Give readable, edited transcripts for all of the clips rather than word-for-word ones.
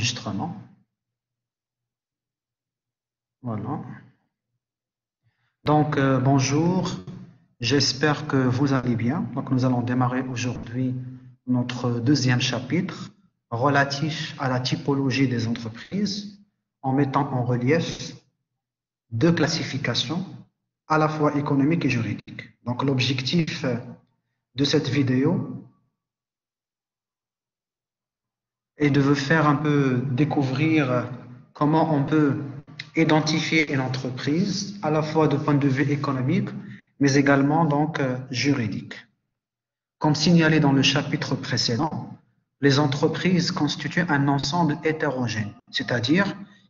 l'enregistrement. Voilà. Donc, bonjour, j'espère que vous allez bien. Donc, nous allons démarrer aujourd'hui notre deuxième chapitre relatif à la typologie des entreprises en mettant en relief deux classifications à la fois économiques et juridiques. Donc, l'objectif de cette vidéo est de vous faire un peu découvrir comment on peut identifier une entreprise à la fois de point de vue économique, mais également donc juridique. Comme signalé dans le chapitre précédent, les entreprises constituent un ensemble hétérogène, c'est-à-dire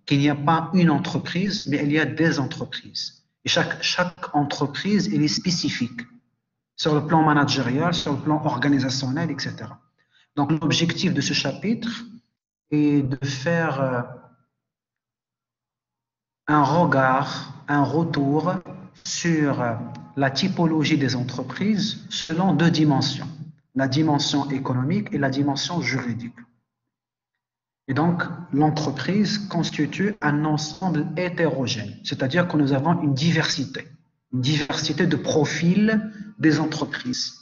qu'il n'y a pas une entreprise, mais il y a des entreprises. Et chaque entreprise, elle est spécifique sur le plan managérial, sur le plan organisationnel, etc. Donc, l'objectif de ce chapitre est de faire un regard, un retour sur la typologie des entreprises selon deux dimensions, la dimension économique et la dimension juridique. Et donc, l'entreprise constitue un ensemble hétérogène, c'est-à-dire que nous avons une diversité de profils des entreprises.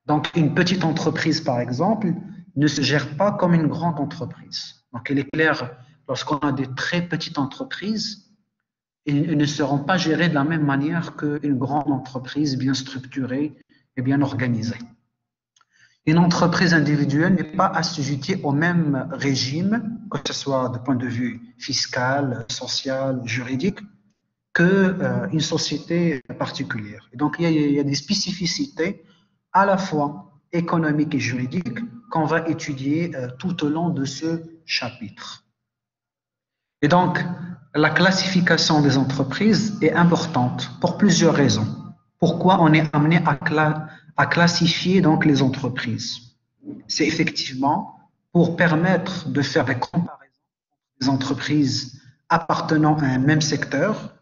Donc, une petite entreprise, par exemple, ne se gère pas comme une grande entreprise. Donc, il est clair, lorsqu'on a des très petites entreprises, ils ne seront pas gérés de la même manière qu'une grande entreprise bien structurée et bien organisée. Une entreprise individuelle n'est pas assujettie au même régime, que ce soit du point de vue fiscal, social, juridique, qu'une société particulière. Et donc, il y a des spécificités à la fois économiques et juridiques qu'on va étudier tout au long de ce chapitre. Et donc, la classification des entreprises est importante pour plusieurs raisons. Pourquoi on est amené à classifier donc les entreprises? C'est effectivement pour permettre de faire des comparaisons des entreprises appartenant à un même secteur,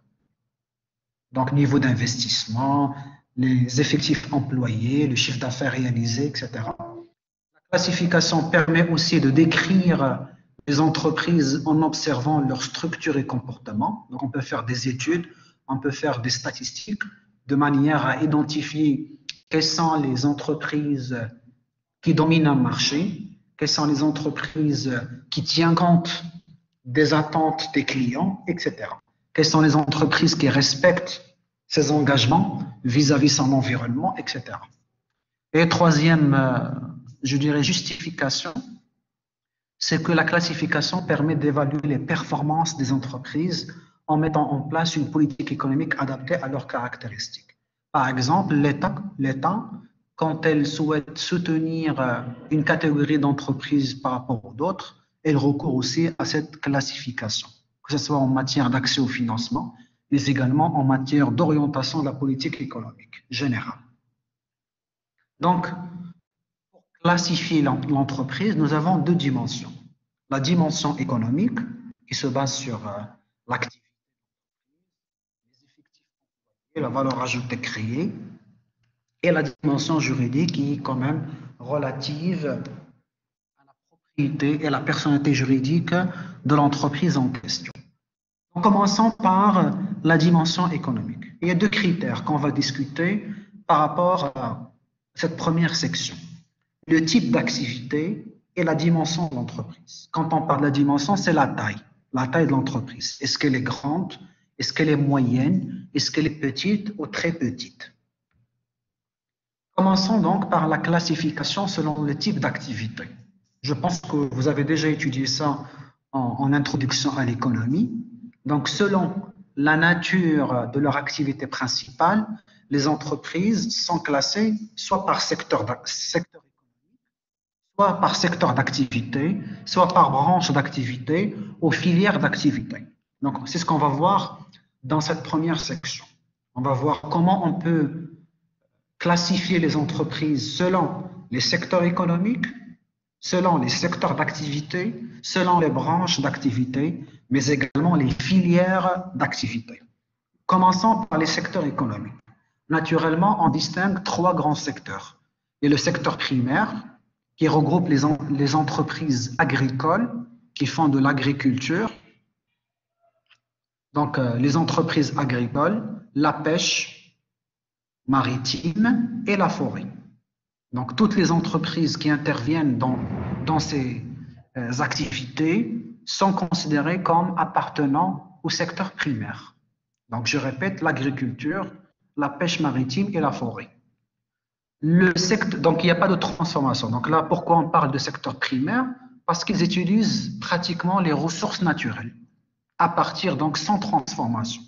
donc niveau d'investissement, les effectifs employés, le chiffre d'affaires réalisé, etc. La classification permet aussi de décrire les entreprises en observant leur structure et comportement. Donc, on peut faire des études, on peut faire des statistiques de manière à identifier quelles sont les entreprises qui dominent un marché, quelles sont les entreprises qui tiennent compte des attentes des clients, etc. Quelles sont les entreprises qui respectent ses engagements vis-à-vis son environnement, etc. Et troisième, je dirais, justification, c'est que la classification permet d'évaluer les performances des entreprises en mettant en place une politique économique adaptée à leurs caractéristiques. Par exemple, l'État, quand elle souhaite soutenir une catégorie d'entreprises par rapport aux autres, elle recourt aussi à cette classification, que ce soit en matière d'accès au financement, mais également en matière d'orientation de la politique économique générale. Donc, pour classifier l'entreprise, nous avons deux dimensions. La dimension économique, qui se base sur l'activité, les effectifs employés, la valeur ajoutée créée, et la dimension juridique qui est quand même relative à la propriété et la personnalité juridique de l'entreprise en question. Commençons par la dimension économique. Il y a deux critères qu'on va discuter par rapport à cette première section. Le type d'activité et la dimension de l'entreprise. Quand on parle de la dimension, c'est la taille de l'entreprise. Est-ce qu'elle est grande? Est-ce qu'elle est moyenne? Est-ce qu'elle est petite ou très petite? Commençons donc par la classification selon le type d'activité. Je pense que vous avez déjà étudié ça en introduction à l'économie. Donc, selon la nature de leur activité principale, les entreprises sont classées soit par secteur économique, soit par secteur d'activité, soit par branche d'activité ou filière d'activité. Donc, c'est ce qu'on va voir dans cette première section. On va voir comment on peut classifier les entreprises selon les secteurs économiques, selon les secteurs d'activité, selon les branches d'activité, mais également les filières d'activité. Commençons par les secteurs économiques. Naturellement, on distingue trois grands secteurs. Il y a le secteur primaire, qui regroupe les entreprises agricoles qui font de l'agriculture, donc les entreprises agricoles, la pêche maritime et la forêt. Donc toutes les entreprises qui interviennent dans ces activités sont considérées comme appartenant au secteur primaire. Donc je répète, l'agriculture, la pêche maritime et la forêt. Donc il n'y a pas de transformation. Donc là, pourquoi on parle de secteur primaire? Parce qu'ils utilisent pratiquement les ressources naturelles à partir, donc sans transformation.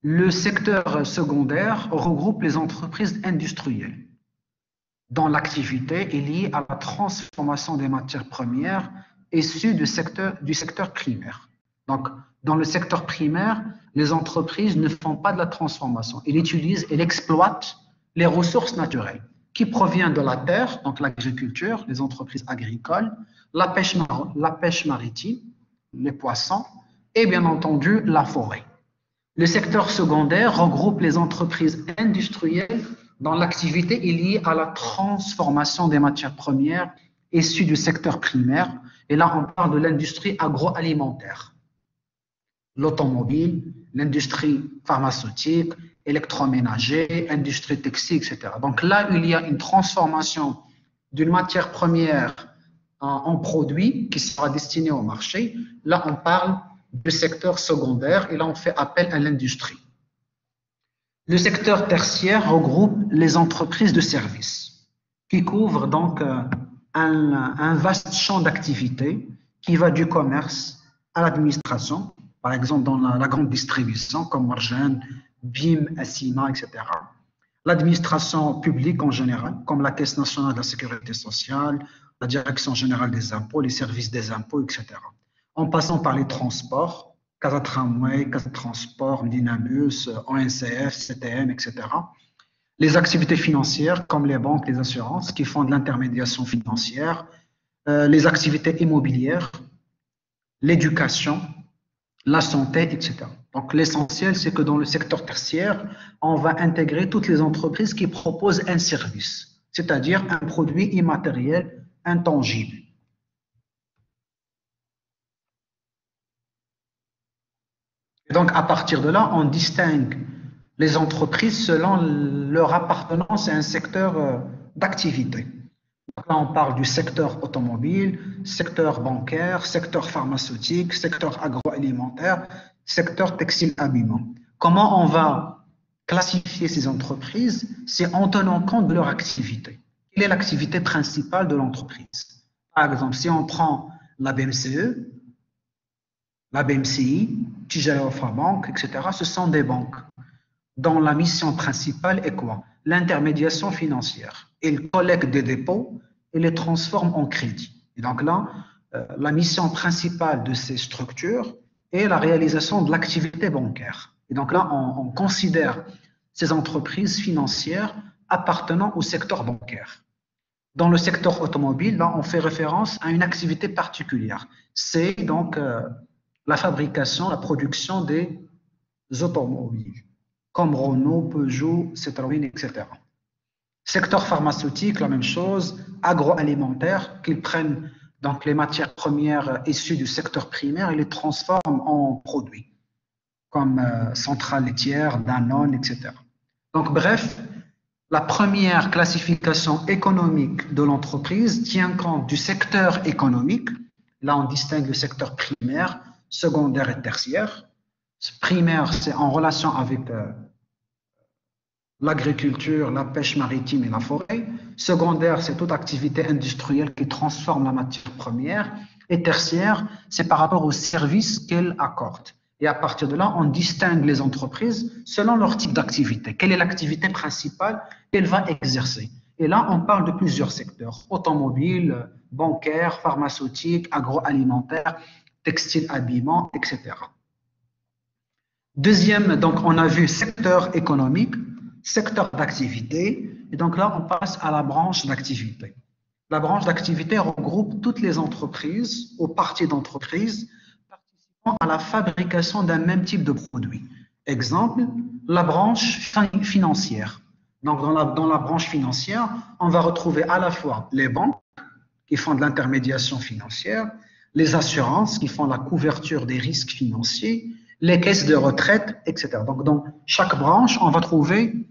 Le secteur secondaire regroupe les entreprises industrielles dont l'activité est liée à la transformation des matières premières issues du secteur primaire. Donc, dans le secteur primaire, les entreprises ne font pas de la transformation. Elles utilisent, elles exploitent les ressources naturelles qui proviennent de la terre, donc l'agriculture, les entreprises agricoles, la pêche maritime, les poissons, et bien entendu la forêt. Le secteur secondaire regroupe les entreprises industrielles dont l'activité est liée à la transformation des matières premières issues du secteur primaire. Et là, on parle de l'industrie agroalimentaire, l'automobile, l'industrie pharmaceutique, électroménager, industrie textile, etc. Donc là, il y a une transformation d'une matière première en produit qui sera destiné au marché. Là, on parle du secteur secondaire et là, on fait appel à l'industrie. Le secteur tertiaire regroupe les entreprises de services qui couvrent donc un vaste champ d'activité qui va du commerce à l'administration, par exemple dans la grande distribution comme Marjan, BIM, Assima, etc. L'administration publique en général, comme la Caisse nationale de la sécurité sociale, la Direction générale des impôts, les services des impôts, etc. En passant par les transports, Casa Tramway, Casa Transport, Dynabus, ONCF, CTM, etc. Les activités financières comme les banques, les assurances qui font de l'intermédiation financière, les activités immobilières, l'éducation, la santé, etc. Donc l'essentiel, c'est que dans le secteur tertiaire, on va intégrer toutes les entreprises qui proposent un service, c'est-à-dire un produit immatériel, intangible. Donc, à partir de là, on distingue les entreprises selon leur appartenance à un secteur d'activité. Là, on parle du secteur automobile, secteur bancaire, secteur pharmaceutique, secteur agroalimentaire, secteur textile-habillement. Comment on va classifier ces entreprises? C'est en tenant compte de leur activité. Quelle est l'activité principale de l'entreprise? Par exemple, si on prend la BMCE, la BMCI, Tijara Bank, etc., ce sont des banques dont la mission principale est quoi? L'intermédiation financière. Ils collectent des dépôts et les transforment en crédit. Et donc là, la mission principale de ces structures est la réalisation de l'activité bancaire. Et donc là, on considère ces entreprises financières appartenant au secteur bancaire. Dans le secteur automobile, là, on fait référence à une activité particulière. C'est donc la fabrication, la production des automobiles, comme Renault, Peugeot, Citroën, etc. Secteur pharmaceutique, la même chose, agroalimentaire, qu'ils prennent donc les matières premières issues du secteur primaire et les transforment en produits, comme centrales laitières, Danone, etc. Donc bref, la première classification économique de l'entreprise tient compte du secteur économique. Là, on distingue le secteur primaire, secondaire et tertiaire. Primaire, c'est en relation avec l'agriculture, la pêche maritime et la forêt. Secondaire, c'est toute activité industrielle qui transforme la matière première. Et tertiaire, c'est par rapport aux services qu'elle accorde. Et à partir de là, on distingue les entreprises selon leur type d'activité. Quelle est l'activité principale qu'elle va exercer? Et là, on parle de plusieurs secteurs. Automobile, bancaire, pharmaceutique, agroalimentaire, textile, habillement, etc. Deuxième, donc on a vu secteur économique, secteur d'activité, et donc là on passe à la branche d'activité. La branche d'activité regroupe toutes les entreprises ou parties d'entreprises participant à la fabrication d'un même type de produit. Exemple, la branche financière. Donc dans la branche financière, on va retrouver à la fois les banques qui font de l'intermédiation financière, les assurances qui font la couverture des risques financiers, les caisses de retraite, etc. Donc, dans chaque branche, on va trouver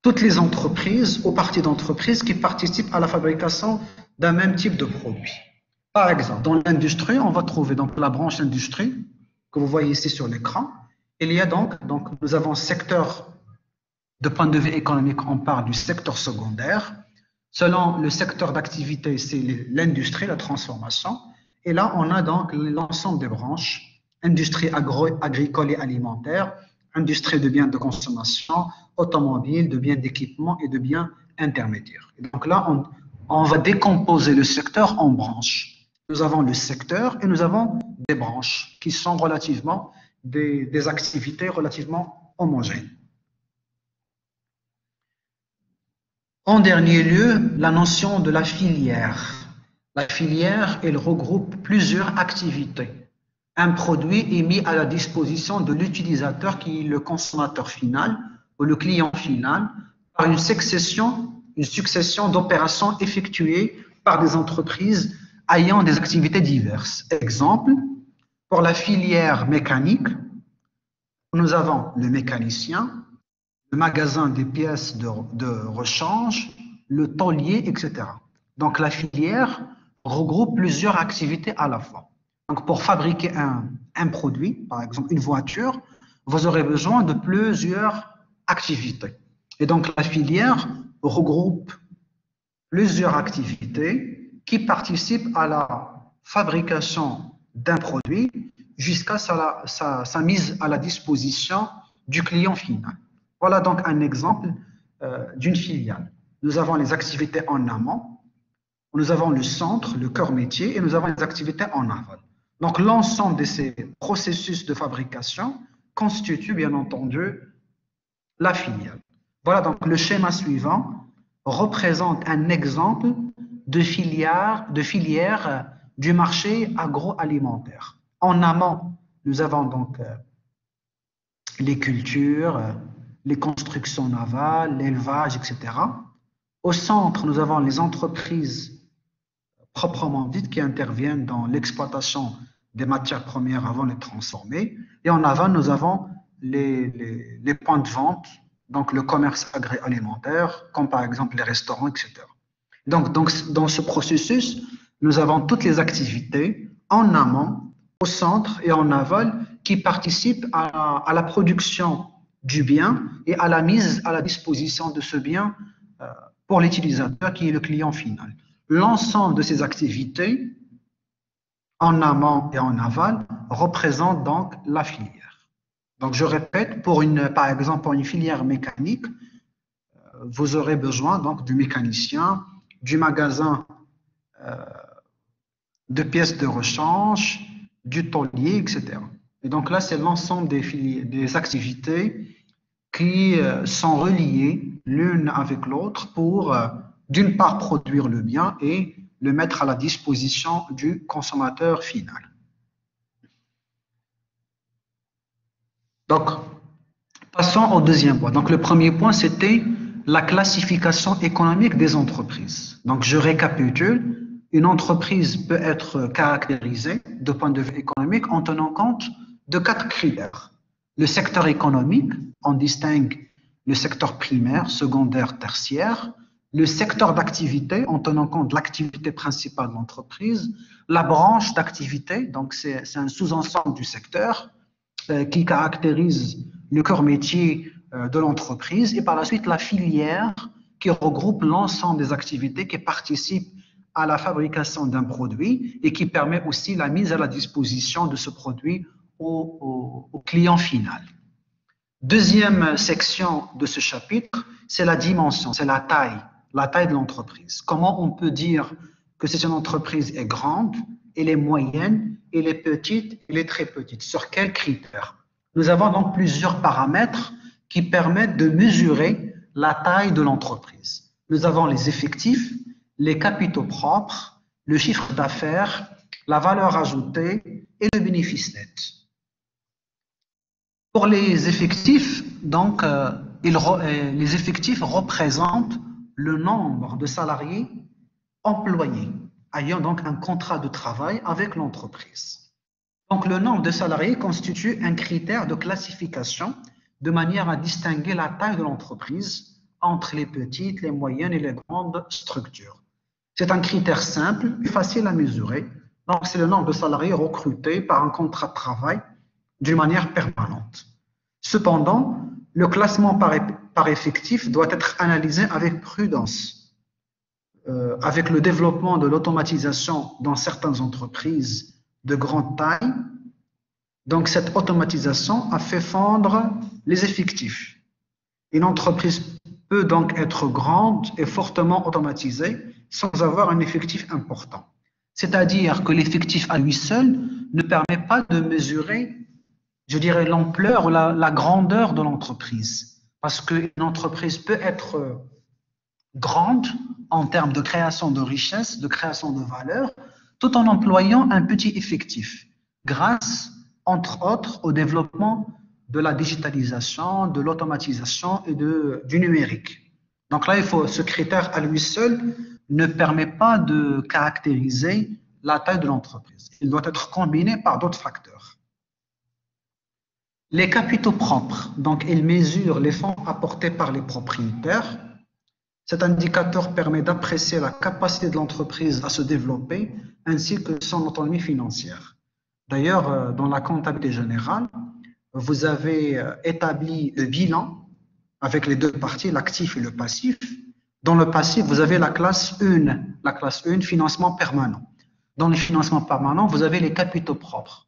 toutes les entreprises ou parties d'entreprises qui participent à la fabrication d'un même type de produit. Par exemple, dans l'industrie, on va trouver donc la branche industrie que vous voyez ici sur l'écran. Il y a donc nous avons secteur, de point de vue économique, on parle du secteur secondaire. Selon le secteur d'activité, c'est l'industrie, la transformation. Et là, on a donc l'ensemble des branches, industrie agricole et alimentaire, industrie de biens de consommation, automobile, de biens d'équipement et de biens intermédiaires. Et donc là, on va décomposer le secteur en branches. Nous avons le secteur et nous avons des branches qui sont relativement des activités relativement homogènes. En dernier lieu, la notion de la filière. La filière, elle regroupe plusieurs activités. Un produit est mis à la disposition de l'utilisateur qui est le consommateur final ou le client final par une succession d'opérations effectuées par des entreprises ayant des activités diverses. Exemple, pour la filière mécanique, nous avons le mécanicien, le magasin des pièces de rechange, le tôlier, etc. Donc la filière regroupe plusieurs activités à la fois. Donc pour fabriquer un produit, par exemple une voiture, vous aurez besoin de plusieurs activités. Et donc la filière regroupe plusieurs activités qui participent à la fabrication d'un produit jusqu'à sa mise à la disposition du client final. Voilà donc un exemple d'une filiale. Nous avons les activités en amont, nous avons le centre, le cœur métier, et nous avons les activités en aval. Donc l'ensemble de ces processus de fabrication constitue bien entendu la filiale. Voilà donc le schéma suivant représente un exemple de filière du marché agroalimentaire. En amont, nous avons donc les cultures, les constructions navales, l'élevage, etc. Au centre, nous avons les entreprises proprement dites qui interviennent dans l'exploitation des matières premières avant de les transformer. Et en aval, nous avons les points de vente, donc le commerce agroalimentaire, comme par exemple les restaurants, etc. Donc, dans ce processus, nous avons toutes les activités en amont, au centre et en aval qui participent à la production du bien et à la mise à la disposition de ce bien pour l'utilisateur qui est le client final. L'ensemble de ces activités, en amont et en aval, représentent donc la filière. Donc, je répète, par exemple, pour une filière mécanique, vous aurez besoin donc du mécanicien, du magasin de pièces de rechange, du tôlier, etc. Et donc là, c'est l'ensemble des activités qui sont reliées l'une avec l'autre pour, d'une part, produire le bien et le mettre à la disposition du consommateur final. Donc, passons au deuxième point. Donc, le premier point, c'était la classification économique des entreprises. Donc, je récapitule. Une entreprise peut être caractérisée de point de vue économique en tenant compte de 4 critères. Le secteur économique, on distingue le secteur primaire, secondaire, tertiaire. Le secteur d'activité, en tenant compte de l'activité principale de l'entreprise. La branche d'activité, donc c'est un sous-ensemble du secteur qui caractérise le cœur métier de l'entreprise. Et par la suite, la filière qui regroupe l'ensemble des activités qui participent à la fabrication d'un produit et qui permet aussi la mise à la disposition de ce produit au client final. Deuxième section de ce chapitre, c'est la dimension, c'est la taille de l'entreprise. Comment on peut dire que cette entreprise est grande, elle est moyenne, elle est petite, elle est très petite? Sur quels critères? Nous avons donc plusieurs paramètres qui permettent de mesurer la taille de l'entreprise. Nous avons les effectifs, les capitaux propres, le chiffre d'affaires, la valeur ajoutée et le bénéfice net. Pour les effectifs, donc, les effectifs représentent le nombre de salariés employés ayant donc un contrat de travail avec l'entreprise. Donc, le nombre de salariés constitue un critère de classification de manière à distinguer la taille de l'entreprise entre les petites, les moyennes et les grandes structures. C'est un critère simple et facile à mesurer. Donc, c'est le nombre de salariés recrutés par un contrat de travail d'une manière permanente. Cependant, le classement par effectif doit être analysé avec prudence. Avec le développement de l'automatisation dans certaines entreprises de grande taille, donc cette automatisation a fait fondre les effectifs. Une entreprise peut donc être grande et fortement automatisée sans avoir un effectif important. C'est-à-dire que l'effectif à lui seul ne permet pas de mesurer, je dirais, l'ampleur ou la grandeur de l'entreprise. Parce qu'une entreprise peut être grande en termes de création de richesse, de création de valeur, tout en employant un petit effectif, grâce, entre autres, au développement de la digitalisation, de l'automatisation et du numérique. Donc là, ce critère à lui seul ne permet pas de caractériser la taille de l'entreprise. Il doit être combiné par d'autres facteurs. Les capitaux propres, donc ils mesurent les fonds apportés par les propriétaires. Cet indicateur permet d'apprécier la capacité de l'entreprise à se développer ainsi que son autonomie financière. D'ailleurs, dans la comptabilité générale, vous avez établi le bilan avec les deux parties, l'actif et le passif. Dans le passif, vous avez la classe 1, financement permanent. Dans le financement permanent, vous avez les capitaux propres.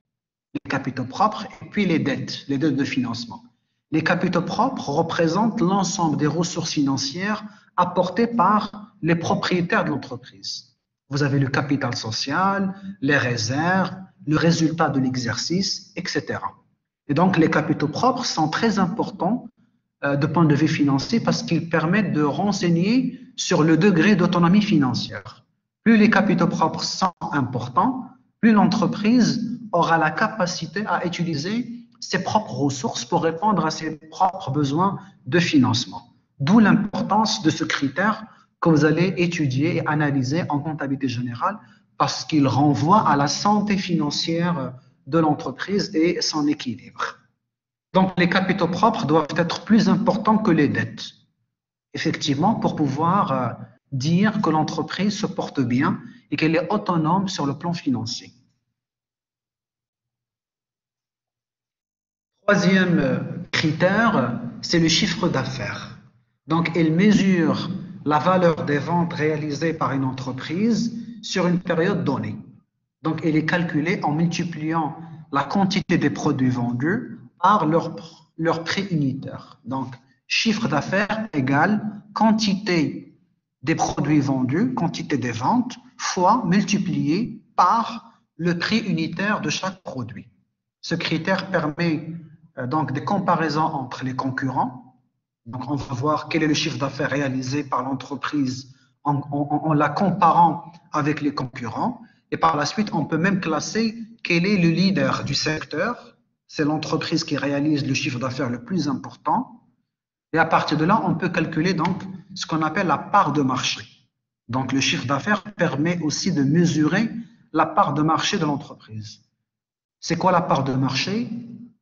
Les capitaux propres et puis les dettes de financement. Les capitaux propres représentent l'ensemble des ressources financières apportées par les propriétaires de l'entreprise. Vous avez le capital social, les réserves, le résultat de l'exercice, etc. Et donc, les capitaux propres sont très importants de point de vue financier parce qu'ils permettent de renseigner sur le degré d'autonomie financière. Plus les capitaux propres sont importants, plus l'entreprise aura la capacité à utiliser ses propres ressources pour répondre à ses propres besoins de financement. D'où l'importance de ce critère que vous allez étudier et analyser en comptabilité générale parce qu'il renvoie à la santé financière de l'entreprise et son équilibre. Donc, les capitaux propres doivent être plus importants que les dettes, effectivement, pour pouvoir dire que l'entreprise se porte bien et qu'elle est autonome sur le plan financier. Troisième critère, c'est le chiffre d'affaires. Donc, il mesure la valeur des ventes réalisées par une entreprise sur une période donnée. Donc, il est calculé en multipliant la quantité des produits vendus par leur prix unitaire. Donc, chiffre d'affaires égale quantité des produits vendus, quantité des ventes, fois multiplié par le prix unitaire de chaque produit. Ce critère permet donc des comparaisons entre les concurrents. Donc, on va voir quel est le chiffre d'affaires réalisé par l'entreprise en la comparant avec les concurrents. Et par la suite, on peut même classer quel est le leader du secteur. C'est l'entreprise qui réalise le chiffre d'affaires le plus important. Et à partir de là, on peut calculer donc ce qu'on appelle la part de marché. Donc, le chiffre d'affaires permet aussi de mesurer la part de marché de l'entreprise. C'est quoi la part de marché?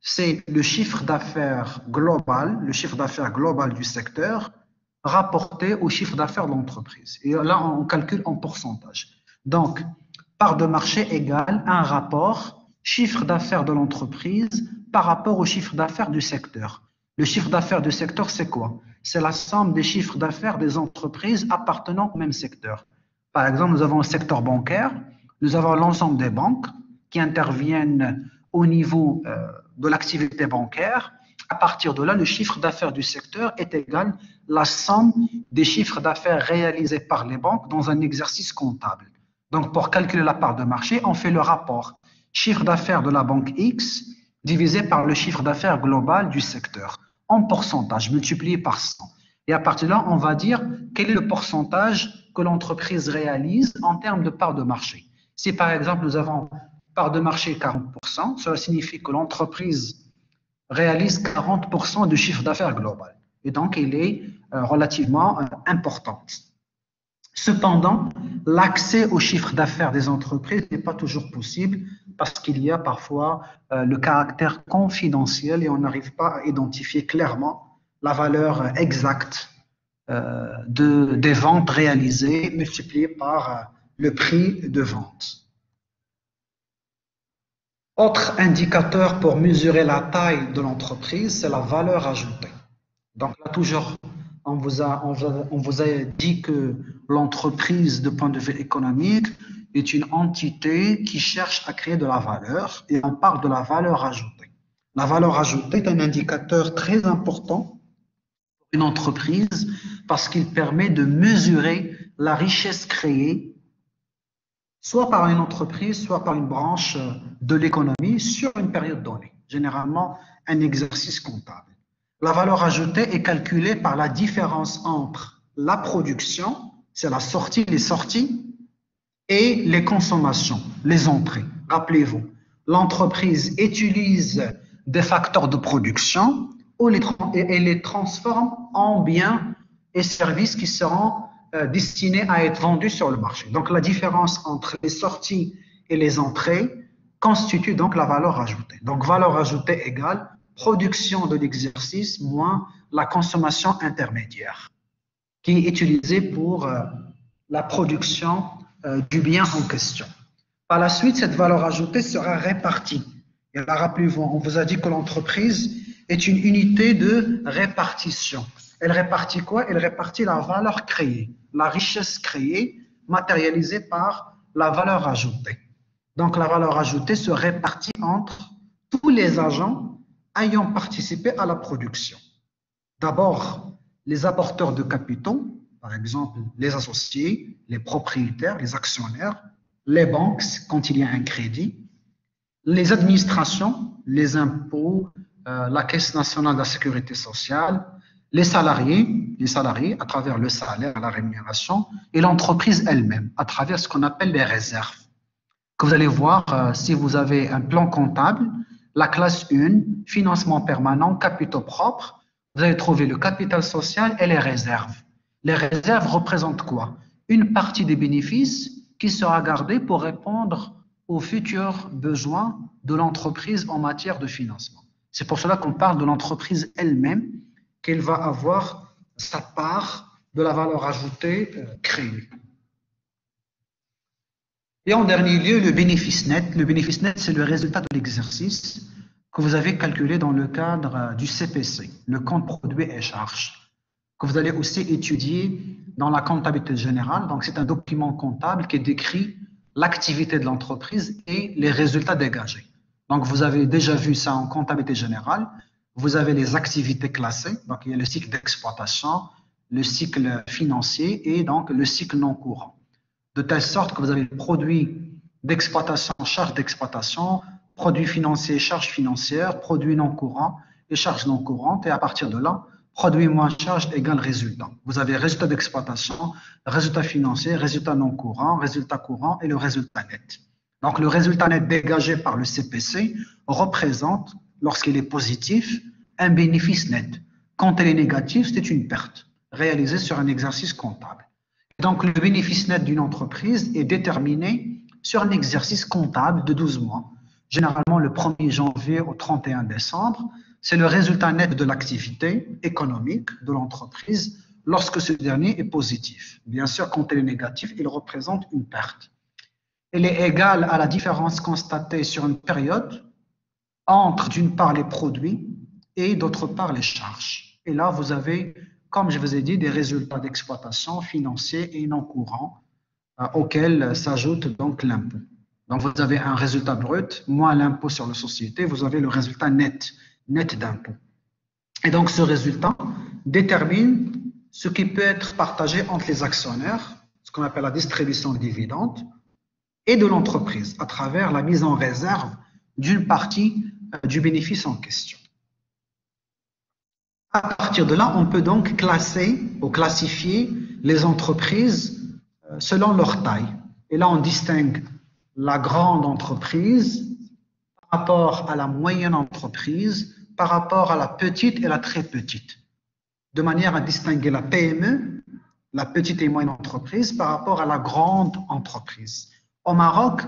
C'est le chiffre d'affaires global du secteur rapporté au chiffre d'affaires de l'entreprise. Et là, on calcule en pourcentage. Donc, part de marché égale un rapport chiffre d'affaires de l'entreprise par rapport au chiffre d'affaires du secteur. Le chiffre d'affaires du secteur, c'est quoi? C'est la somme des chiffres d'affaires des entreprises appartenant au même secteur. Par exemple, nous avons le secteur bancaire, nous avons l'ensemble des banques qui interviennent au niveau de l'activité bancaire. À partir de là, le chiffre d'affaires du secteur est égal à la somme des chiffres d'affaires réalisés par les banques dans un exercice comptable. Donc, pour calculer la part de marché, on fait le rapport chiffre d'affaires de la banque X divisé par le chiffre d'affaires global du secteur en pourcentage multiplié par 100. Et à partir de là, on va dire quel est le pourcentage que l'entreprise réalise en termes de part de marché. Si par exemple, nous avons part de marché 40%, cela signifie que l'entreprise réalise 40% du chiffre d'affaires global. Et donc, il est relativement importante. Cependant, l'accès au chiffre d'affaires des entreprises n'est pas toujours possible parce qu'il y a parfois le caractère confidentiel et on n'arrive pas à identifier clairement la valeur exacte des ventes réalisées multipliées par le prix de vente. Autre indicateur pour mesurer la taille de l'entreprise, c'est la valeur ajoutée. Donc là, toujours, on vous a dit que l'entreprise, de point de vue économique, est une entité qui cherche à créer de la valeur et on parle de la valeur ajoutée. La valeur ajoutée est un indicateur très important pour une entreprise parce qu'il permet de mesurer la richesse créée soit par une entreprise, soit par une branche de l'économie sur une période donnée, généralement un exercice comptable. La valeur ajoutée est calculée par la différence entre la production, c'est la sortie, les sorties, et les consommations, les entrées. Rappelez-vous, l'entreprise utilise des facteurs de production et les transforme en biens et services qui seront destinés à être vendus sur le marché. Donc, la différence entre les sorties et les entrées constitue donc la valeur ajoutée. Donc, valeur ajoutée égale production de l'exercice moins la consommation intermédiaire qui est utilisée pour la production du bien en question. Par la suite, cette valeur ajoutée sera répartie. Et là, rappelez-vous, on vous a dit que l'entreprise est une unité de répartition. Elle répartit quoi? Elle répartit la valeur créée, la richesse créée, matérialisée par la valeur ajoutée. Donc, la valeur ajoutée se répartit entre tous les agents ayant participé à la production. D'abord, les apporteurs de capitaux, par exemple les associés, les propriétaires, les actionnaires, les banques quand il y a un crédit, les administrations, les impôts, la Caisse nationale de la sécurité sociale, les salariés à travers le salaire, la rémunération, et l'entreprise elle-même à travers ce qu'on appelle les réserves. Que vous allez voir, si vous avez un plan comptable, la classe 1, financement permanent, capitaux propres, vous allez trouver le capital social et les réserves. Les réserves représentent quoi? Une partie des bénéfices qui sera gardée pour répondre aux futurs besoins de l'entreprise en matière de financement. C'est pour cela qu'on parle de l'entreprise elle-même, qu'elle va avoir sa part de la valeur ajoutée créée. Et en dernier lieu, le bénéfice net. Le bénéfice net, c'est le résultat de l'exercice que vous avez calculé dans le cadre du CPC, le compte produit et charges, que vous allez aussi étudier dans la comptabilité générale. Donc, c'est un document comptable qui décrit l'activité de l'entreprise et les résultats dégagés. Donc, vous avez déjà vu ça en comptabilité générale. Vous avez les activités classées. Donc, il y a le cycle d'exploitation, le cycle financier et donc le cycle non courant. De telle sorte que vous avez le produit d'exploitation, charge d'exploitation, produit financier, charge financière, produit non courant et charge non courante. Et à partir de là, produit moins charge égale résultat. Vous avez résultat d'exploitation, résultat financier, résultat non courant, résultat courant et le résultat net. Donc, le résultat net dégagé par le CPC représente, lorsqu'il est positif, un bénéfice net. Quand il est négatif, c'est une perte réalisée sur un exercice comptable. Donc, le bénéfice net d'une entreprise est déterminé sur un exercice comptable de 12 mois. Généralement, le 1er janvier au 31 décembre, c'est le résultat net de l'activité économique de l'entreprise lorsque ce dernier est positif. Bien sûr, quand il est négatif, il représente une perte. Elle est égale à la différence constatée sur une période entre, d'une part, les produits et, d'autre part, les charges. Et là, vous avez, comme je vous ai dit, des résultats d'exploitation financiers et non courants auxquels s'ajoute donc l'impôt. Donc, vous avez un résultat brut, moins l'impôt sur les sociétés, vous avez le résultat net d'impôt. Et donc, ce résultat détermine ce qui peut être partagé entre les actionnaires, ce qu'on appelle la distribution de dividendes, et de l'entreprise, à travers la mise en réserve d'une partie du bénéfice en question. À partir de là, on peut donc classer ou classifier les entreprises selon leur taille. Et là, on distingue la grande entreprise par rapport à la moyenne entreprise, par rapport à la petite et la très petite, de manière à distinguer la PME, la petite et moyenne entreprise par rapport à la grande entreprise. Au Maroc,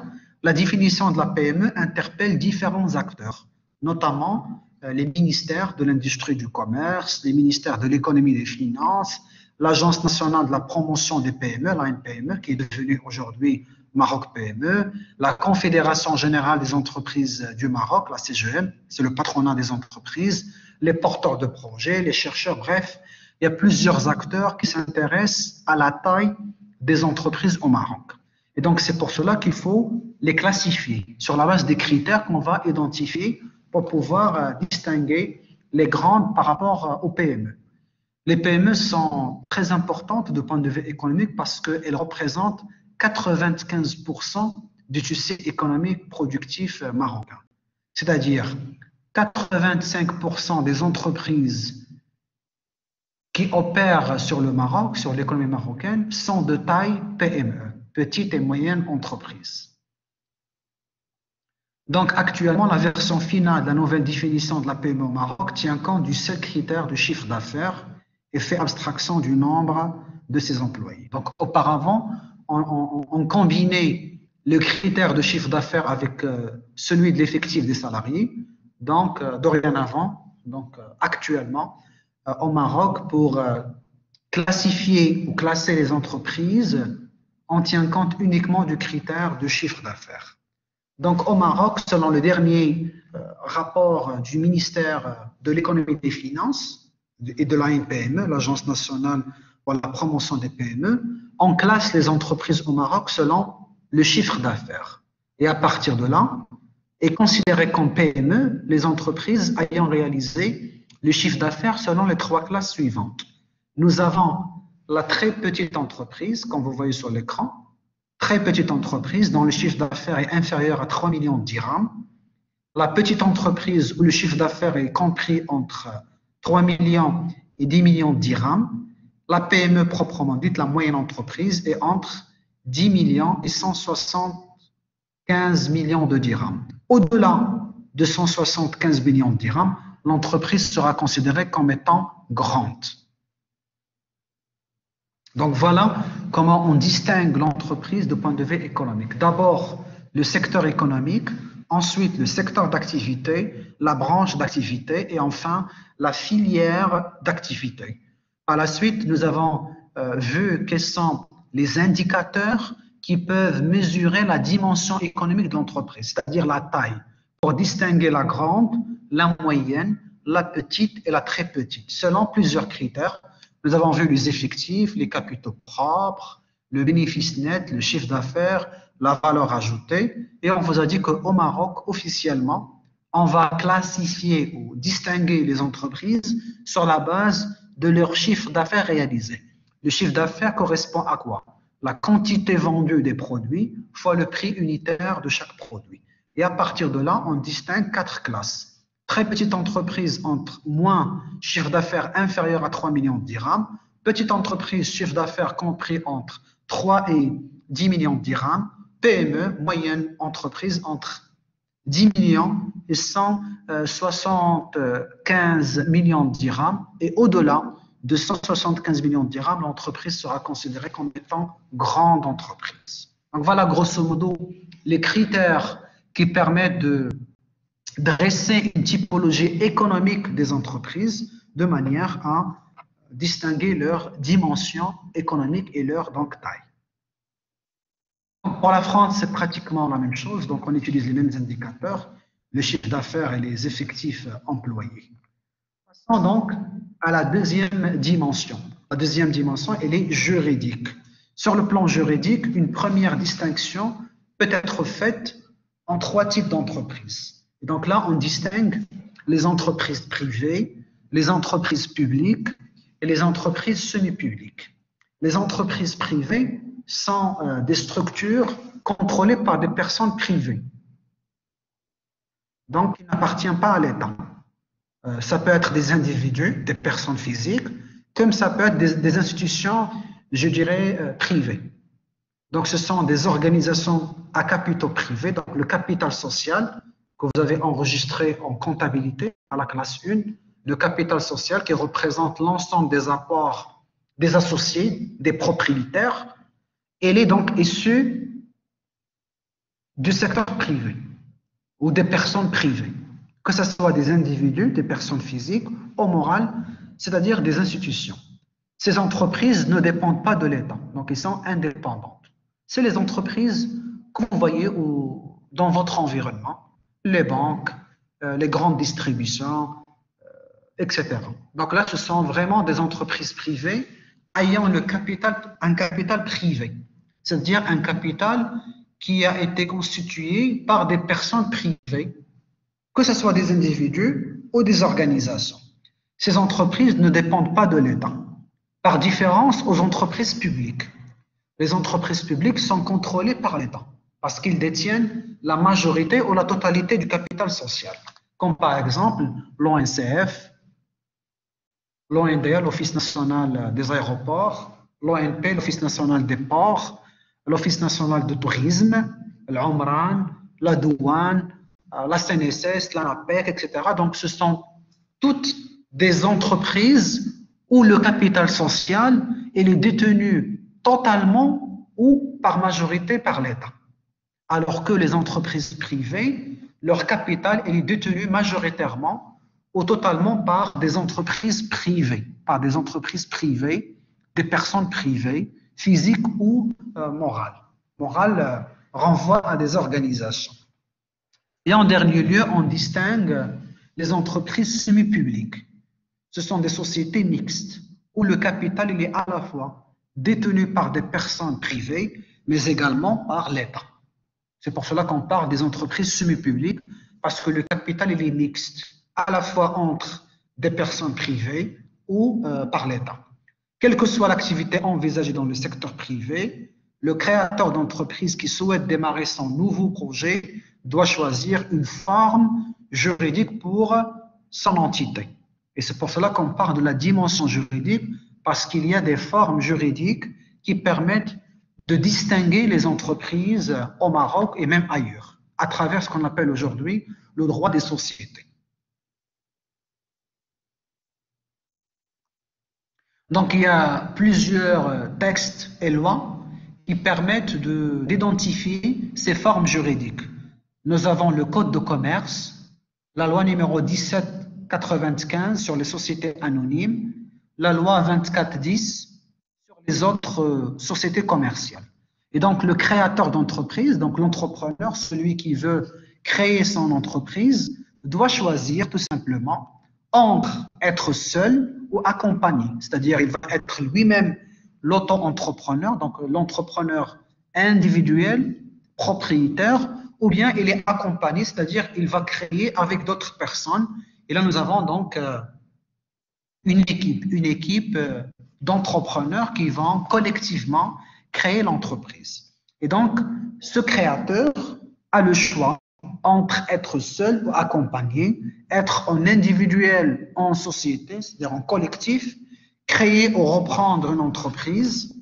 la définition de la PME interpelle différents acteurs, notamment les ministères de l'industrie du commerce, les ministères de l'économie et des finances, l'Agence nationale de la promotion des PME, l'ANPME, qui est devenue aujourd'hui Maroc PME, la Confédération générale des entreprises du Maroc, la CGM, c'est le patronat des entreprises, les porteurs de projets, les chercheurs, bref, il y a plusieurs acteurs qui s'intéressent à la taille des entreprises au Maroc. Et donc, c'est pour cela qu'il faut les classifier sur la base des critères qu'on va identifier pour pouvoir distinguer les grandes par rapport aux PME. Les PME sont très importantes du point de vue économique parce qu'elles représentent 95% du tissu économique productif marocain. C'est-à-dire 85% des entreprises qui opèrent sur le Maroc, sur l'économie marocaine, sont de taille PME, petite et moyenne entreprise. Donc actuellement, la version finale de la nouvelle définition de la PME au Maroc tient compte du seul critère du chiffre d'affaires et fait abstraction du nombre de ses employés. Donc auparavant, on combinait le critère de chiffre d'affaires avec celui de l'effectif des salariés. Donc dorénavant, actuellement, au Maroc, pour classifier ou classer les entreprises, on tient compte uniquement du critère de chiffre d'affaires. Donc au Maroc, selon le dernier rapport du ministère de l'économie et des finances et de l'ANPME, l'Agence nationale pour la promotion des PME, on classe les entreprises au Maroc selon le chiffre d'affaires. Et à partir de là, est considéré comme PME les entreprises ayant réalisé le chiffre d'affaires selon les trois classes suivantes. Nous avons la très petite entreprise, comme vous voyez sur l'écran, très petite entreprise dont le chiffre d'affaires est inférieur à 3 millions de dirhams, la petite entreprise où le chiffre d'affaires est compris entre 3 millions et 10 millions de dirhams, la PME proprement dite, la moyenne entreprise, est entre 10 millions et 175 millions de dirhams. Au-delà de 175 millions de dirhams, l'entreprise sera considérée comme étant grande. Donc voilà comment on distingue l'entreprise du point de vue économique. D'abord, le secteur économique, ensuite le secteur d'activité, la branche d'activité et enfin la filière d'activité. Par la suite, nous avons vu quels sont les indicateurs qui peuvent mesurer la dimension économique de l'entreprise, c'est-à-dire la taille, pour distinguer la grande, la moyenne, la petite et la très petite, selon plusieurs critères. Nous avons vu les effectifs, les capitaux propres, le bénéfice net, le chiffre d'affaires, la valeur ajoutée. Et on vous a dit qu'au Maroc, officiellement, on va classifier ou distinguer les entreprises sur la base de leur chiffre d'affaires réalisé. Le chiffre d'affaires correspond à quoi? La quantité vendue des produits fois le prix unitaire de chaque produit. Et à partir de là, on distingue 4 classes. Très petite entreprise entre moins chiffre d'affaires inférieur à 3 millions de dirhams. Petite entreprise, chiffre d'affaires compris entre 3 et 10 millions de dirhams. PME, moyenne entreprise entre 10 millions et 175 millions de dirhams. Et au-delà de 175 millions de dirhams, l'entreprise sera considérée comme étant grande entreprise. Donc voilà grosso modo les critères qui permettent de dresser une typologie économique des entreprises de manière à distinguer leur dimension économique et leur taille. Pour la France, c'est pratiquement la même chose, donc on utilise les mêmes indicateurs, le chiffre d'affaires et les effectifs employés. Passons donc à la deuxième dimension. La deuxième dimension, elle est juridique. Sur le plan juridique, une première distinction peut être faite en 3 types d'entreprises. Et donc là, on distingue les entreprises privées, les entreprises publiques et les entreprises semi-publiques. Les entreprises privées sont des structures contrôlées par des personnes privées, donc qui n'appartiennent pas à l'État. Ça peut être des individus, des personnes physiques, comme ça peut être des institutions, je dirais, privées. Donc ce sont des organisations à capitaux privés, donc le capital social que vous avez enregistré en comptabilité à la classe 1, le capital social qui représente l'ensemble des apports des associés, des propriétaires. Elle est donc issue du secteur privé ou des personnes privées, que ce soit des individus, des personnes physiques ou morales, c'est-à-dire des institutions. Ces entreprises ne dépendent pas de l'État, donc elles sont indépendantes. C'est les entreprises que vous voyez dans votre environnement, les banques, les grandes distributions, etc. Donc là, ce sont vraiment des entreprises privées ayant un capital privé, c'est-à-dire un capital qui a été constitué par des personnes privées, que ce soit des individus ou des organisations. Ces entreprises ne dépendent pas de l'État, par différence aux entreprises publiques. Les entreprises publiques sont contrôlées par l'État parce qu'ils détiennent la majorité ou la totalité du capital social, comme par exemple l'ONCF, l'ONDA, l'Office national des aéroports, l'ONP, l'Office national des ports, l'Office national du tourisme, l'Omran, la douane, la CNSS, l'ANAPEC, etc. Donc, ce sont toutes des entreprises où le capital social est détenu totalement ou par majorité par l'État. Alors que les entreprises privées, leur capital est détenu majoritairement ou totalement par des entreprises privées, des personnes privées, physiques ou morales. Morales renvoie à des organisations. Et en dernier lieu, on distingue les entreprises semi-publiques. Ce sont des sociétés mixtes où le capital il est à la fois détenu par des personnes privées, mais également par l'État. C'est pour cela qu'on parle des entreprises semi-publiques, parce que le capital il est mixte, à la fois entre des personnes privées ou par l'État. Quelle que soit l'activité envisagée dans le secteur privé, le créateur d'entreprise qui souhaite démarrer son nouveau projet doit choisir une forme juridique pour son entité. Et c'est pour cela qu'on parle de la dimension juridique, parce qu'il y a des formes juridiques qui permettent de distinguer les entreprises au Maroc et même ailleurs, à travers ce qu'on appelle aujourd'hui le droit des sociétés. Donc, il y a plusieurs textes et lois qui permettent d'identifier ces formes juridiques. Nous avons le Code de commerce, la loi numéro 1795 sur les sociétés anonymes, la loi 2410 sur les autres sociétés commerciales. Et donc, le créateur d'entreprise, donc l'entrepreneur, celui qui veut créer son entreprise, doit choisir tout simplement entre être seul ou accompagné. C'est-à-dire, il va être lui-même l'auto-entrepreneur, donc l'entrepreneur individuel, propriétaire, ou bien il est accompagné, c'est-à-dire il va créer avec d'autres personnes. Et là, nous avons donc une équipe d'entrepreneurs qui vont collectivement créer l'entreprise. Et donc, ce créateur a le choix entre être seul ou accompagné, être en individuel, en société, c'est-à-dire en collectif, créer ou reprendre une entreprise,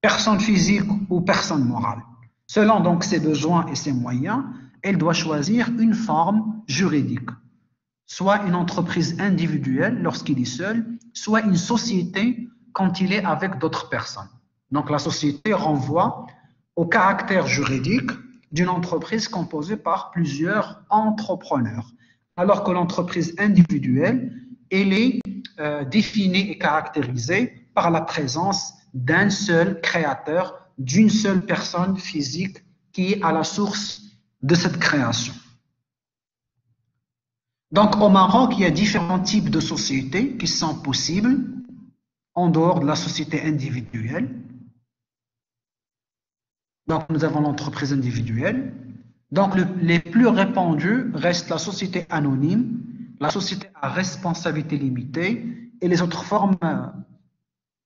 personne physique ou personne morale. Selon donc ses besoins et ses moyens, elle doit choisir une forme juridique, soit une entreprise individuelle lorsqu'il est seul, soit une société quand il est avec d'autres personnes. Donc la société renvoie au caractère juridique d'une entreprise composée par plusieurs entrepreneurs, alors que l'entreprise individuelle, elle est définie et caractérisée par la présence d'un seul créateur, d'une seule personne physique qui est à la source de cette création. Donc au Maroc, il y a différents types de sociétés qui sont possibles en dehors de la société individuelle. Donc, nous avons l'entreprise individuelle. Donc, les plus répandus restent la société anonyme, la société à responsabilité limitée et les autres formes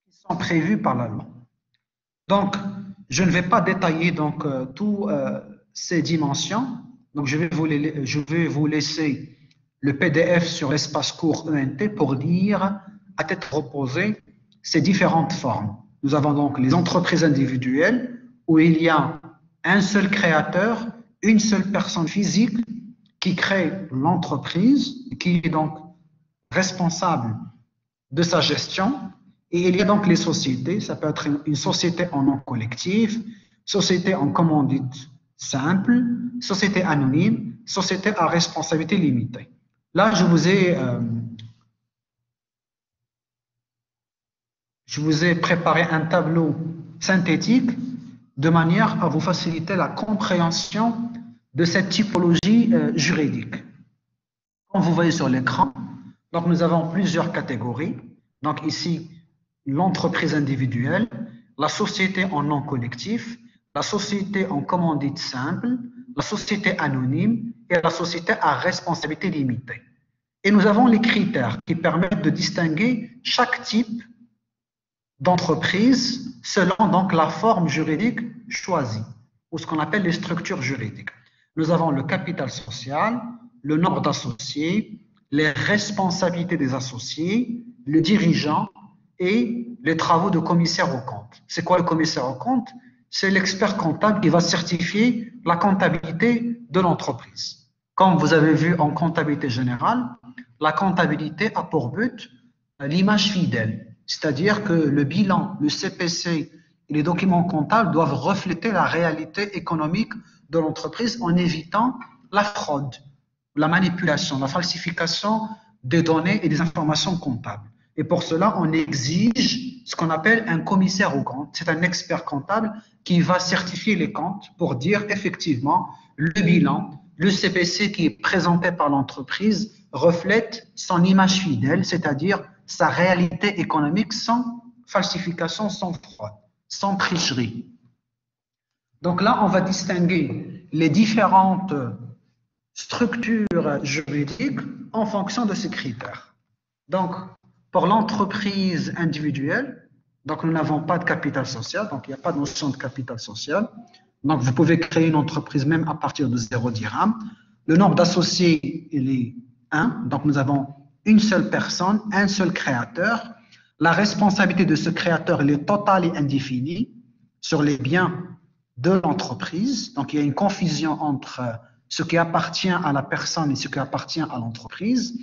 qui sont prévues par la loi. Donc, je ne vais pas détailler donc toutes ces dimensions. Donc, je vais vous laisser le PDF sur l'espace cours ENT pour dire à tête reposée ces différentes formes. Nous avons donc les entreprises individuelles, où il y a un seul créateur, une seule personne physique qui crée l'entreprise, qui est donc responsable de sa gestion. Et il y a donc les sociétés, ça peut être une société en nom collectif, société en commandite simple, société anonyme, société à responsabilité limitée. Là, je vous ai préparé un tableau synthétique de manière à vous faciliter la compréhension de cette typologie juridique. Comme vous voyez sur l'écran, donc nous avons plusieurs catégories. Donc ici, l'entreprise individuelle, la société en nom collectif, la société en commandite simple, la société anonyme et la société à responsabilité limitée. Et nous avons les critères qui permettent de distinguer chaque type d'entreprise selon donc la forme juridique choisie, ou ce qu'on appelle les structures juridiques. Nous avons le capital social, le nombre d'associés, les responsabilités des associés, le dirigeant et les travaux de commissaire aux comptes. C'est quoi le commissaire aux comptes? C'est l'expert comptable qui va certifier la comptabilité de l'entreprise. Comme vous avez vu en comptabilité générale, la comptabilité a pour but l'image fidèle, c'est-à-dire que le bilan, le CPC et les documents comptables doivent refléter la réalité économique de l'entreprise en évitant la fraude, la manipulation, la falsification des données et des informations comptables. Et pour cela, on exige ce qu'on appelle un commissaire aux comptes. C'est un expert comptable qui va certifier les comptes pour dire effectivement le bilan, le CPC qui est présenté par l'entreprise reflète son image fidèle, c'est-à-dire sa réalité économique sans falsification, sans fraude, sans tricherie. Donc là, on va distinguer les différentes structures juridiques en fonction de ces critères. Donc, pour l'entreprise individuelle, donc nous n'avons pas de capital social, donc il n'y a pas de notion de capital social. Donc, vous pouvez créer une entreprise même à partir de 0 dirham. Le nombre d'associés, il est 1. Donc, nous avons une seule personne, un seul créateur. La responsabilité de ce créateur, elle est totale et indéfinie sur les biens de l'entreprise. Donc, il y a une confusion entre ce qui appartient à la personne et ce qui appartient à l'entreprise.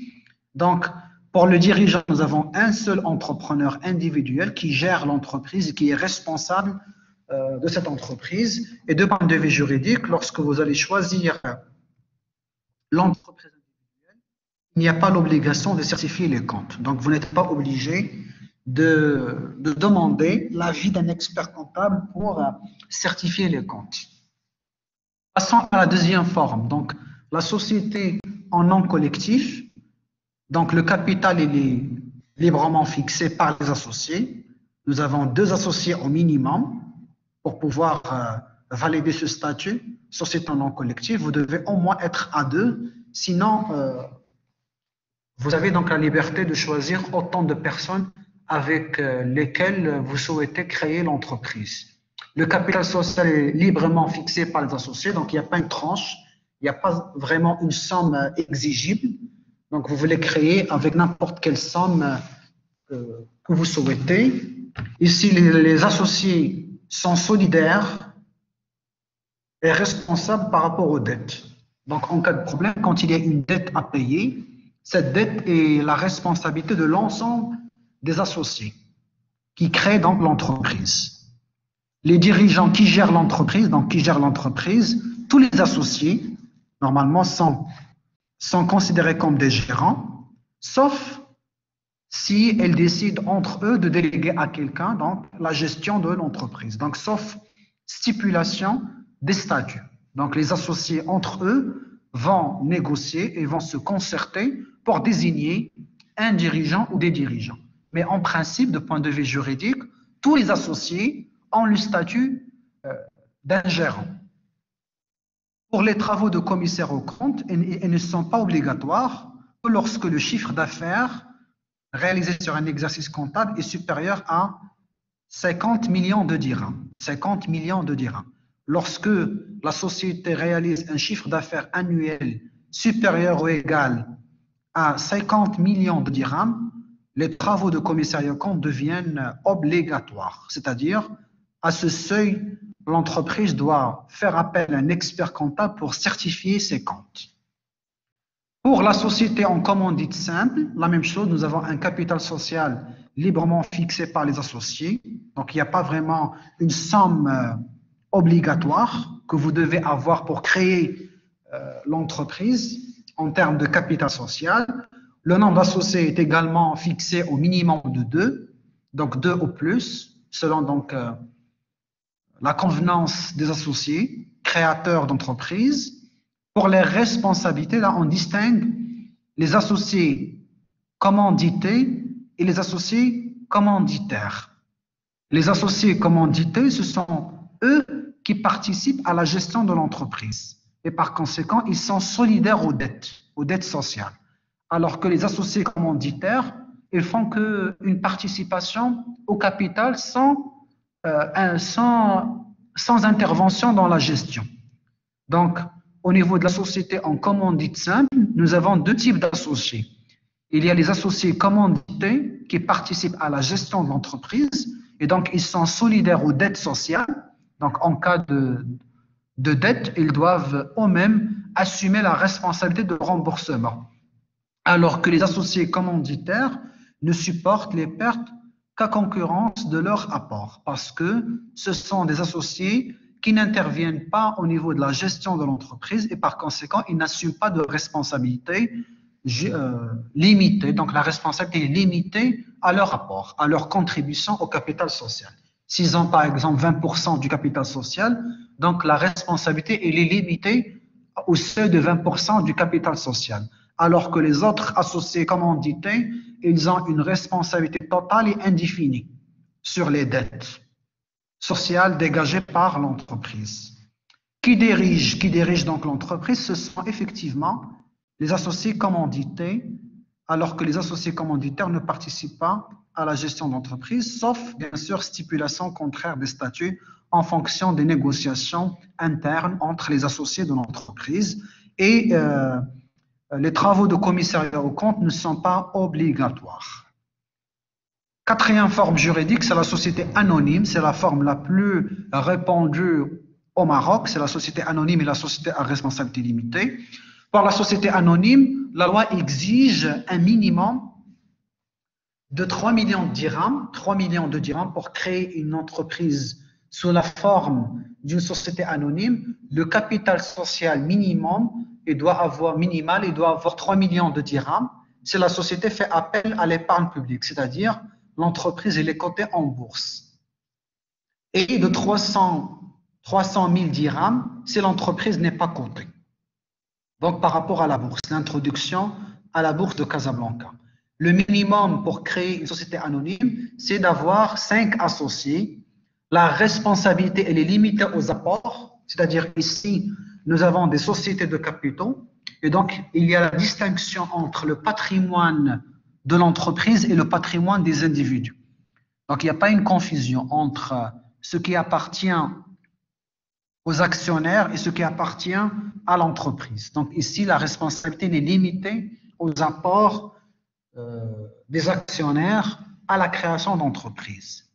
Donc, pour le dirigeant, nous avons un seul entrepreneur individuel qui gère l'entreprise et qui est responsable de cette entreprise. Et de point de vue juridique, lorsque vous allez choisir l'entreprise individuelle, il n'y a pas l'obligation de certifier les comptes. Donc, vous n'êtes pas obligé de demander l'avis d'un expert comptable pour certifier les comptes. Passons à la deuxième forme. Donc, la société en nom collectif. Donc, le capital il est librement fixé par les associés. Nous avons 2 associés au minimum pour pouvoir valider ce statut. Société en nom collectif, vous devez au moins être à 2. Sinon, vous avez donc la liberté de choisir autant de personnes avec lesquelles vous souhaitez créer l'entreprise. Le capital social est librement fixé par les associés, donc il n'y a pas une tranche, il n'y a pas vraiment une somme exigible. Donc, vous voulez créer avec n'importe quelle somme que vous souhaitez. Ici, les associés sont solidaires et responsables par rapport aux dettes. Donc, en cas de problème, quand il y a une dette à payer, cette dette est la responsabilité de l'ensemble des associés qui créent donc l'entreprise. Les dirigeants qui gèrent l'entreprise, tous les associés, normalement, sont considérés comme des gérants, sauf si elles décident entre eux de déléguer à quelqu'un donc la gestion de l'entreprise. Donc, sauf stipulation des statuts. Donc, les associés entre eux vont négocier et vont se concerter pour désigner un dirigeant ou des dirigeants. Mais en principe, de point de vue juridique, tous les associés ont le statut d'un gérant. Pour les travaux de commissaire aux comptes, ils ne sont pas obligatoires que lorsque le chiffre d'affaires réalisé sur un exercice comptable est supérieur à 50 millions de dirhams. 50 millions de dirhams. Lorsque la société réalise un chiffre d'affaires annuel supérieur ou égal à 50 millions de dirhams, les travaux de commissariat aux comptes deviennent obligatoires. C'est-à-dire, à ce seuil, l'entreprise doit faire appel à un expert comptable pour certifier ses comptes. Pour la société en commandite simple, la même chose, nous avons un capital social librement fixé par les associés. Donc, il n'y a pas vraiment une somme obligatoire que vous devez avoir pour créer l'entreprise en termes de capital social. Le nombre d'associés est également fixé au minimum de 2, donc 2 ou plus, selon donc la convenance des associés, créateurs d'entreprise. Pour les responsabilités, là, on distingue les associés commandités et les associés commanditaires. Les associés commandités, ce sont eux qui participent à la gestion de l'entreprise. Et par conséquent, ils sont solidaires aux dettes sociales. Alors que les associés commanditaires, ils font qu'une participation au capital sans intervention dans la gestion. Donc, au niveau de la société en commandite simple, nous avons 2 types d'associés. Il y a les associés commandités qui participent à la gestion de l'entreprise et donc ils sont solidaires aux dettes sociales. Donc, en cas de dette, ils doivent eux-mêmes assumer la responsabilité de remboursement. Alors que les associés commanditaires ne supportent les pertes qu'à concurrence de leur apport parce que ce sont des associés qui n'interviennent pas au niveau de la gestion de l'entreprise et par conséquent, ils n'assument pas de responsabilité limitée. Donc, la responsabilité est limitée à leur apport, à leur contribution au capital social. S'ils ont, par exemple, 20% du capital social, donc la responsabilité elle est limitée au seuil de 20% du capital social. Alors que les autres associés commandités, ils ont une responsabilité totale et indéfinie sur les dettes sociales dégagées par l'entreprise. Qui dirige donc l'entreprise? Ce sont effectivement les associés commandités, alors que les associés commanditaires ne participent pas à la gestion d'entreprise, sauf bien sûr stipulation contraire des statuts en fonction des négociations internes entre les associés de l'entreprise. Et les travaux de commissariat aux comptes ne sont pas obligatoires. Quatrième forme juridique, c'est la société anonyme. C'est la forme la plus répandue au Maroc. C'est la société anonyme et la société à responsabilité limitée. Pour la société anonyme, la loi exige un minimum de 3 millions de dirhams, 3 millions de dirhams pour créer une entreprise sous la forme d'une société anonyme. Le capital social minimum, il doit avoir 3 millions de dirhams si la société fait appel à l'épargne publique, c'est-à-dire l'entreprise est cotée en bourse. Et de 300 000 dirhams si l'entreprise n'est pas cotée. Donc, par rapport à la bourse, l'introduction à la bourse de Casablanca. Le minimum pour créer une société anonyme, c'est d'avoir 5 associés. La responsabilité, elle est limitée aux apports, c'est-à-dire ici, nous avons des sociétés de capitaux, et donc il y a la distinction entre le patrimoine de l'entreprise et le patrimoine des individus. Donc, il n'y a pas une confusion entre ce qui appartient aux actionnaires et ce qui appartient à l'entreprise. Donc, ici, la responsabilité est limitée aux apports des actionnaires à la création d'entreprises.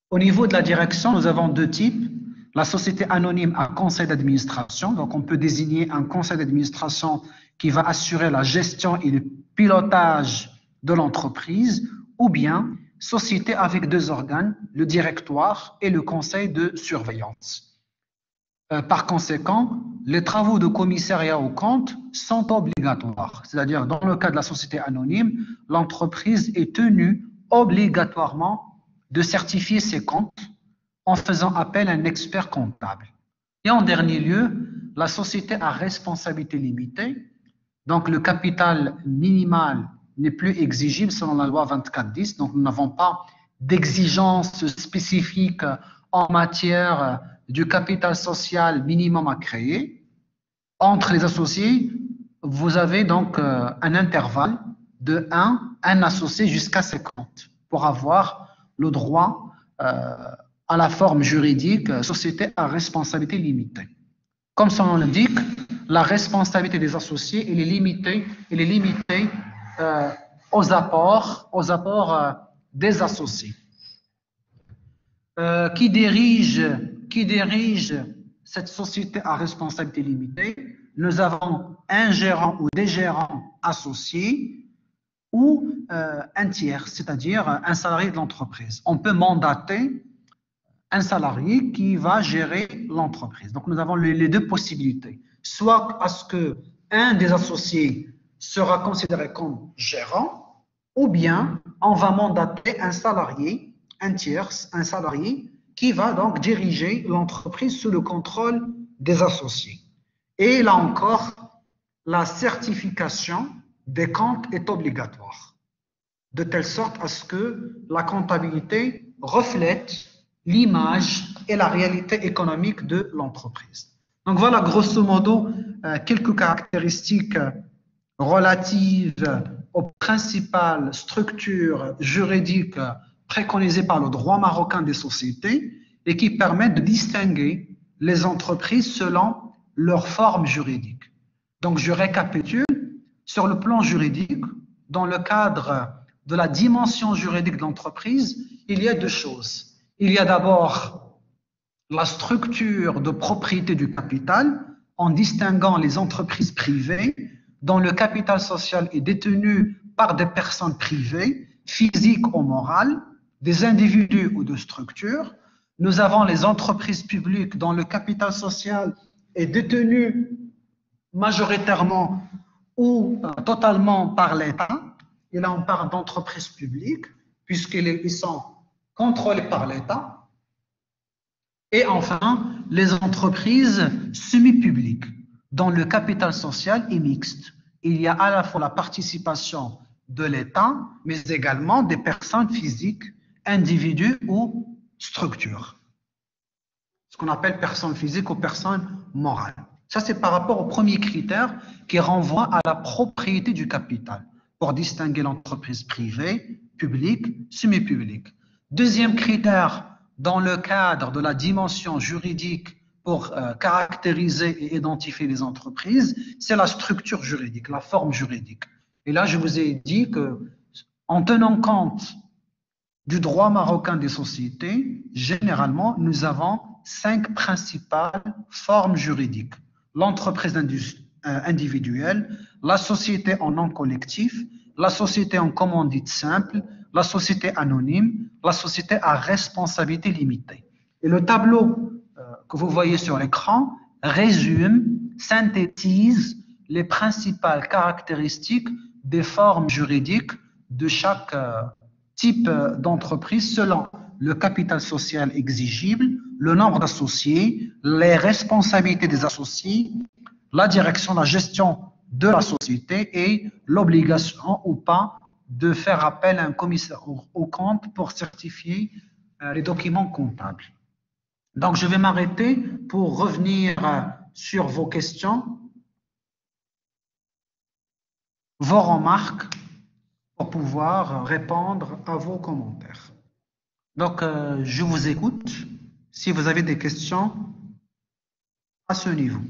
Au niveau de la direction, nous avons 2 types. La société anonyme à conseil d'administration. Donc, on peut désigner un conseil d'administration qui va assurer la gestion et le pilotage de l'entreprise, ou bien société avec 2 organes, le directoire et le conseil de surveillance. Par conséquent, les travaux de commissariat aux comptes sont obligatoires. C'est-à-dire, dans le cas de la société anonyme, l'entreprise est tenue obligatoirement de certifier ses comptes en faisant appel à un expert comptable. Et en dernier lieu, la société à responsabilité limitée, donc le capital minimal n'est plus exigible selon la loi 2410, donc nous n'avons pas d'exigence spécifique en matière du capital social minimum à créer. Entre les associés, vous avez donc un intervalle de 1 associé jusqu'à 50 pour avoir le droit à la forme juridique société à responsabilité limitée. Comme son nom l'indique, la responsabilité des associés elle est limitée aux apports des associés. Qui dirige cette société à responsabilité limitée? nous avons un gérant ou des gérants associés ou un tiers, c'est-à-dire un salarié de l'entreprise. On peut mandater un salarié qui va gérer l'entreprise. Donc, nous avons les deux possibilités. Soit à ce qu'un des associés sera considéré comme gérant, ou bien on va mandater un salarié, un tiers, un salarié, qui va donc diriger l'entreprise sous le contrôle des associés. Et là encore, la certification des comptes est obligatoire, de telle sorte à ce que la comptabilité reflète l'image et la réalité économique de l'entreprise. Donc voilà, grosso modo, quelques caractéristiques relatives aux principales structures juridiques préconisées par le droit marocain des sociétés et qui permettent de distinguer les entreprises selon leur forme juridique. Donc je récapitule, sur le plan juridique, dans le cadre de la dimension juridique de l'entreprise, il y a deux choses. Il y a d'abord la structure de propriété du capital, en distinguant les entreprises privées dont le capital social est détenu par des personnes privées, physiques ou morales, des individus ou de structures. Nous avons les entreprises publiques dont le capital social est détenu majoritairement ou totalement par l'État. Et là, on parle d'entreprises publiques, puisqu'ils sont contrôlés par l'État. Et enfin, les entreprises semi-publiques, dont le capital social est mixte. Il y a à la fois la participation de l'État, mais également des personnes physiques, individus ou structures. Ce qu'on appelle personnes physiques ou personnes morales. Ça, c'est par rapport au premier critère qui renvoie à la propriété du capital, pour distinguer l'entreprise privée, publique, semi-publique. Deuxième critère, dans le cadre de la dimension juridique pour caractériser et identifier les entreprises, c'est la structure juridique, la forme juridique. Et là, je vous ai dit que, en tenant compte du droit marocain des sociétés, généralement, nous avons 5 principales formes juridiques. L'entreprise individuelle, la société en nom collectif, la société en commandite simple, la société anonyme, la société à responsabilité limitée. Et le tableau que vous voyez sur l'écran résume, synthétise les principales caractéristiques des formes juridiques de chaque type d'entreprise selon le capital social exigible, le nombre d'associés, les responsabilités des associés, la direction, la gestion de la société et l'obligation ou pas de faire appel à un commissaire aux comptes pour certifier les documents comptables. Donc, je vais m'arrêter pour revenir sur vos questions, vos remarques, pour pouvoir répondre à vos commentaires. Donc, je vous écoute si vous avez des questions à ce niveau.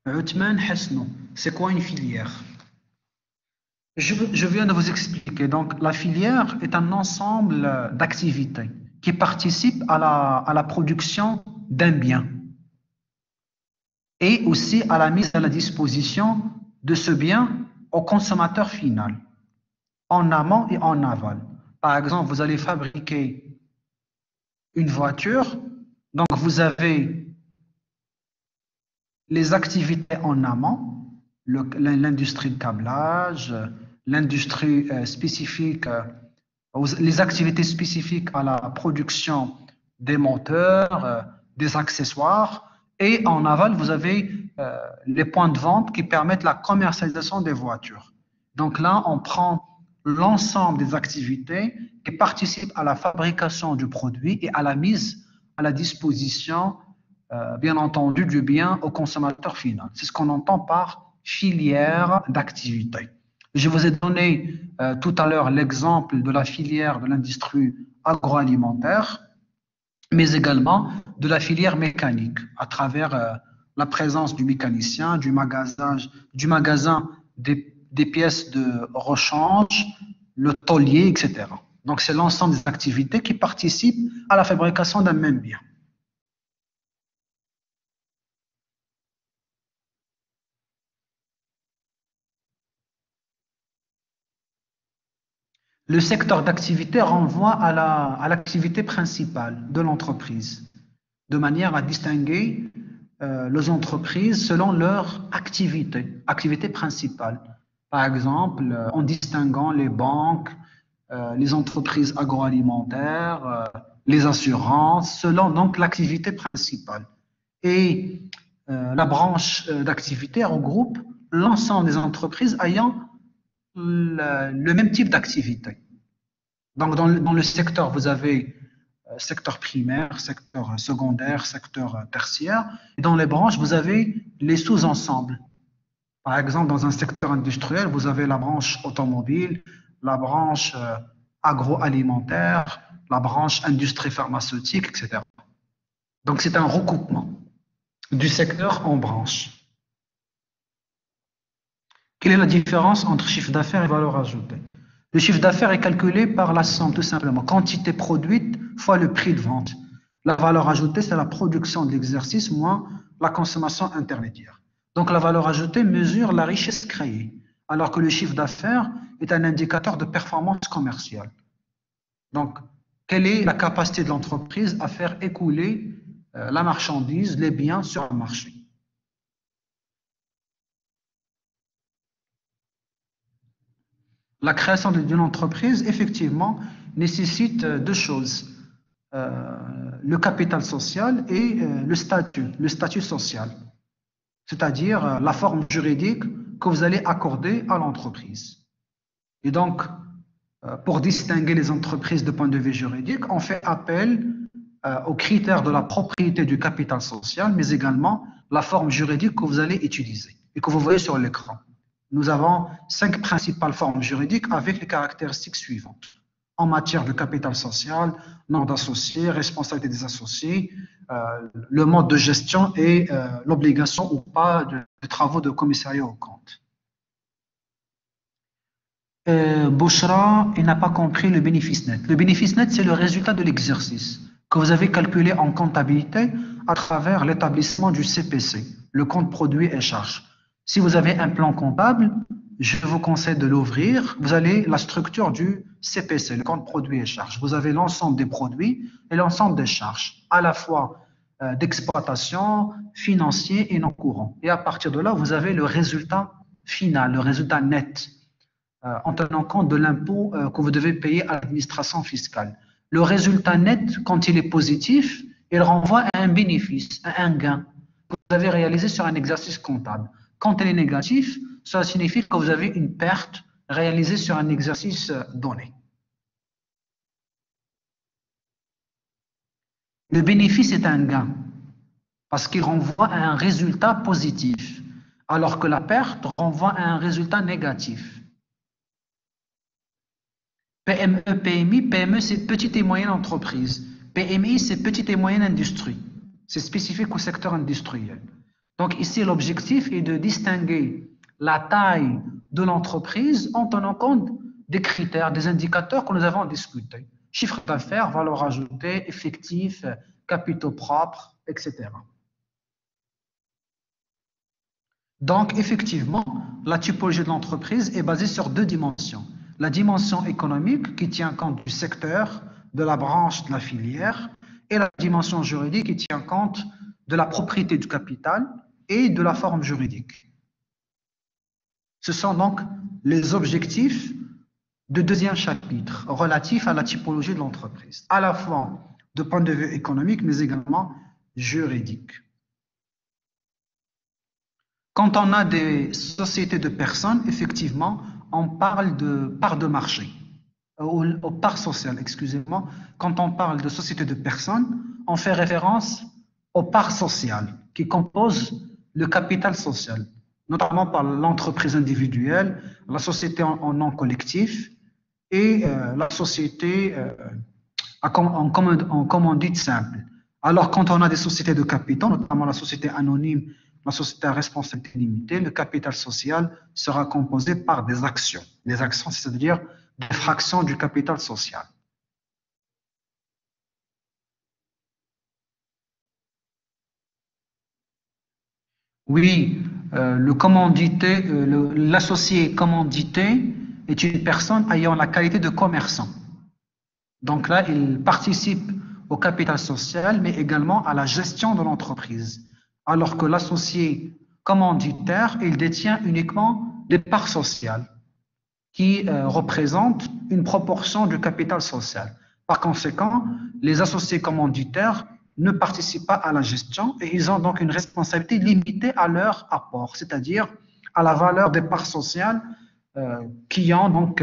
Uthman Hesno, c'est quoi une filière? Je viens de vous expliquer. Donc, la filière est un ensemble d'activités qui participent à la production d'un bien et aussi à la mise à la disposition de ce bien au consommateur final, en amont et en aval. Par exemple, vous allez fabriquer une voiture, donc vous avez les activités en amont, l'industrie de câblage, l'industrie spécifique, les activités spécifiques à la production des moteurs, des accessoires, et en aval, vous avez les points de vente qui permettent la commercialisation des voitures. Donc là, on prend l'ensemble des activités qui participent à la fabrication du produit et à la mise à la disposition, bien entendu, du bien au consommateur final. C'est ce qu'on entend par filière d'activité. Je vous ai donné tout à l'heure l'exemple de la filière de l'industrie agroalimentaire, mais également de la filière mécanique, à travers la présence du mécanicien, du magasin des pièces de rechange, le tôlier, etc. Donc, c'est l'ensemble des activités qui participent à la fabrication d'un même bien. Le secteur d'activité renvoie à l'activité principale de l'entreprise, de manière à distinguer les entreprises selon leur activité principale. Par exemple, en distinguant les banques, les entreprises agroalimentaires, les assurances, selon donc l'activité principale. Et la branche d'activité regroupe l'ensemble des entreprises ayant le même type d'activité. Donc, dans le secteur, vous avez secteur primaire, secteur secondaire, secteur tertiaire. Et dans les branches, vous avez les sous-ensembles. Par exemple, dans un secteur industriel, vous avez la branche automobile, la branche agroalimentaire, la branche industrie pharmaceutique, etc. Donc, c'est un recoupement du secteur en branches. Quelle est la différence entre chiffre d'affaires et valeur ajoutée? Le chiffre d'affaires est calculé par la somme, tout simplement. Quantité produite fois le prix de vente. La valeur ajoutée, c'est la production de l'exercice moins la consommation intermédiaire. Donc, la valeur ajoutée mesure la richesse créée, alors que le chiffre d'affaires est un indicateur de performance commerciale. Donc, quelle est la capacité de l'entreprise à faire écouler la marchandise, les biens sur le marché? La création d'une entreprise, effectivement, nécessite deux choses. Le capital social et le statut social, c'est-à-dire la forme juridique que vous allez accorder à l'entreprise. Et donc, pour distinguer les entreprises de point de vue juridique, on fait appel aux critères de la propriété du capital social, mais également la forme juridique que vous allez utiliser et que vous voyez sur l'écran. Nous avons 5 principales formes juridiques avec les caractéristiques suivantes. En matière de capital social, nom d'associé, responsabilité des associés, le mode de gestion et l'obligation ou pas de travaux de commissariat aux comptes. Bouchra, il n'a pas compris le bénéfice net. Le bénéfice net, c'est le résultat de l'exercice que vous avez calculé en comptabilité à travers l'établissement du CPC, le compte produit et charges. Si vous avez un plan comptable, je vous conseille de l'ouvrir. Vous avez la structure du CPC, le compte produit et charges. Vous avez l'ensemble des produits et l'ensemble des charges, à la fois d'exploitation, financier et non courant. Et à partir de là, vous avez le résultat final, le résultat net, en tenant compte de l'impôt que vous devez payer à l'administration fiscale. Le résultat net, quand il est positif, il renvoie à un bénéfice, à un gain que vous avez réalisé sur un exercice comptable. Quand il est négatif, cela signifie que vous avez une perte réalisée sur un exercice donné. Le bénéfice est un gain parce qu'il renvoie à un résultat positif, alors que la perte renvoie à un résultat négatif. PME, PMI, PME c'est petite et moyenne entreprise. PMI c'est petite et moyenne industrie. C'est spécifique au secteur industriel. Donc ici, l'objectif est de distinguer la taille de l'entreprise en tenant compte des critères, des indicateurs que nous avons discutés. Chiffre d'affaires, valeur ajoutée, effectif, capitaux propres, etc. Donc, effectivement, la typologie de l'entreprise est basée sur deux dimensions. La dimension économique qui tient compte du secteur, de la branche, de la filière, et la dimension juridique qui tient compte de la propriété du capital et de la forme juridique. Ce sont donc les objectifs du deuxième chapitre relatifs à la typologie de l'entreprise, à la fois de point de vue économique, mais également juridique. Quand on a des sociétés de personnes, effectivement, on parle de part de marché, ou part sociale, excusez-moi. Quand on parle de société de personnes, on fait référence aux parts sociales qui composent le capital social, notamment par l'entreprise individuelle, la société en nom collectif et la société en commandite simple. Alors, quand on a des sociétés de capital, notamment la société anonyme, la société à responsabilité limitée, le capital social sera composé par des actions. Les actions, c'est-à-dire des fractions du capital social. Oui, le commandité, l'associé commandité est une personne ayant la qualité de commerçant. Donc là, il participe au capital social, mais également à la gestion de l'entreprise. Alors que l'associé commanditaire, il détient uniquement des parts sociales qui représentent une proportion du capital social. Par conséquent, les associés commanditaires ne participent pas à la gestion et ils ont donc une responsabilité limitée à leur apport, c'est-à-dire à la valeur des parts sociales qui ont donc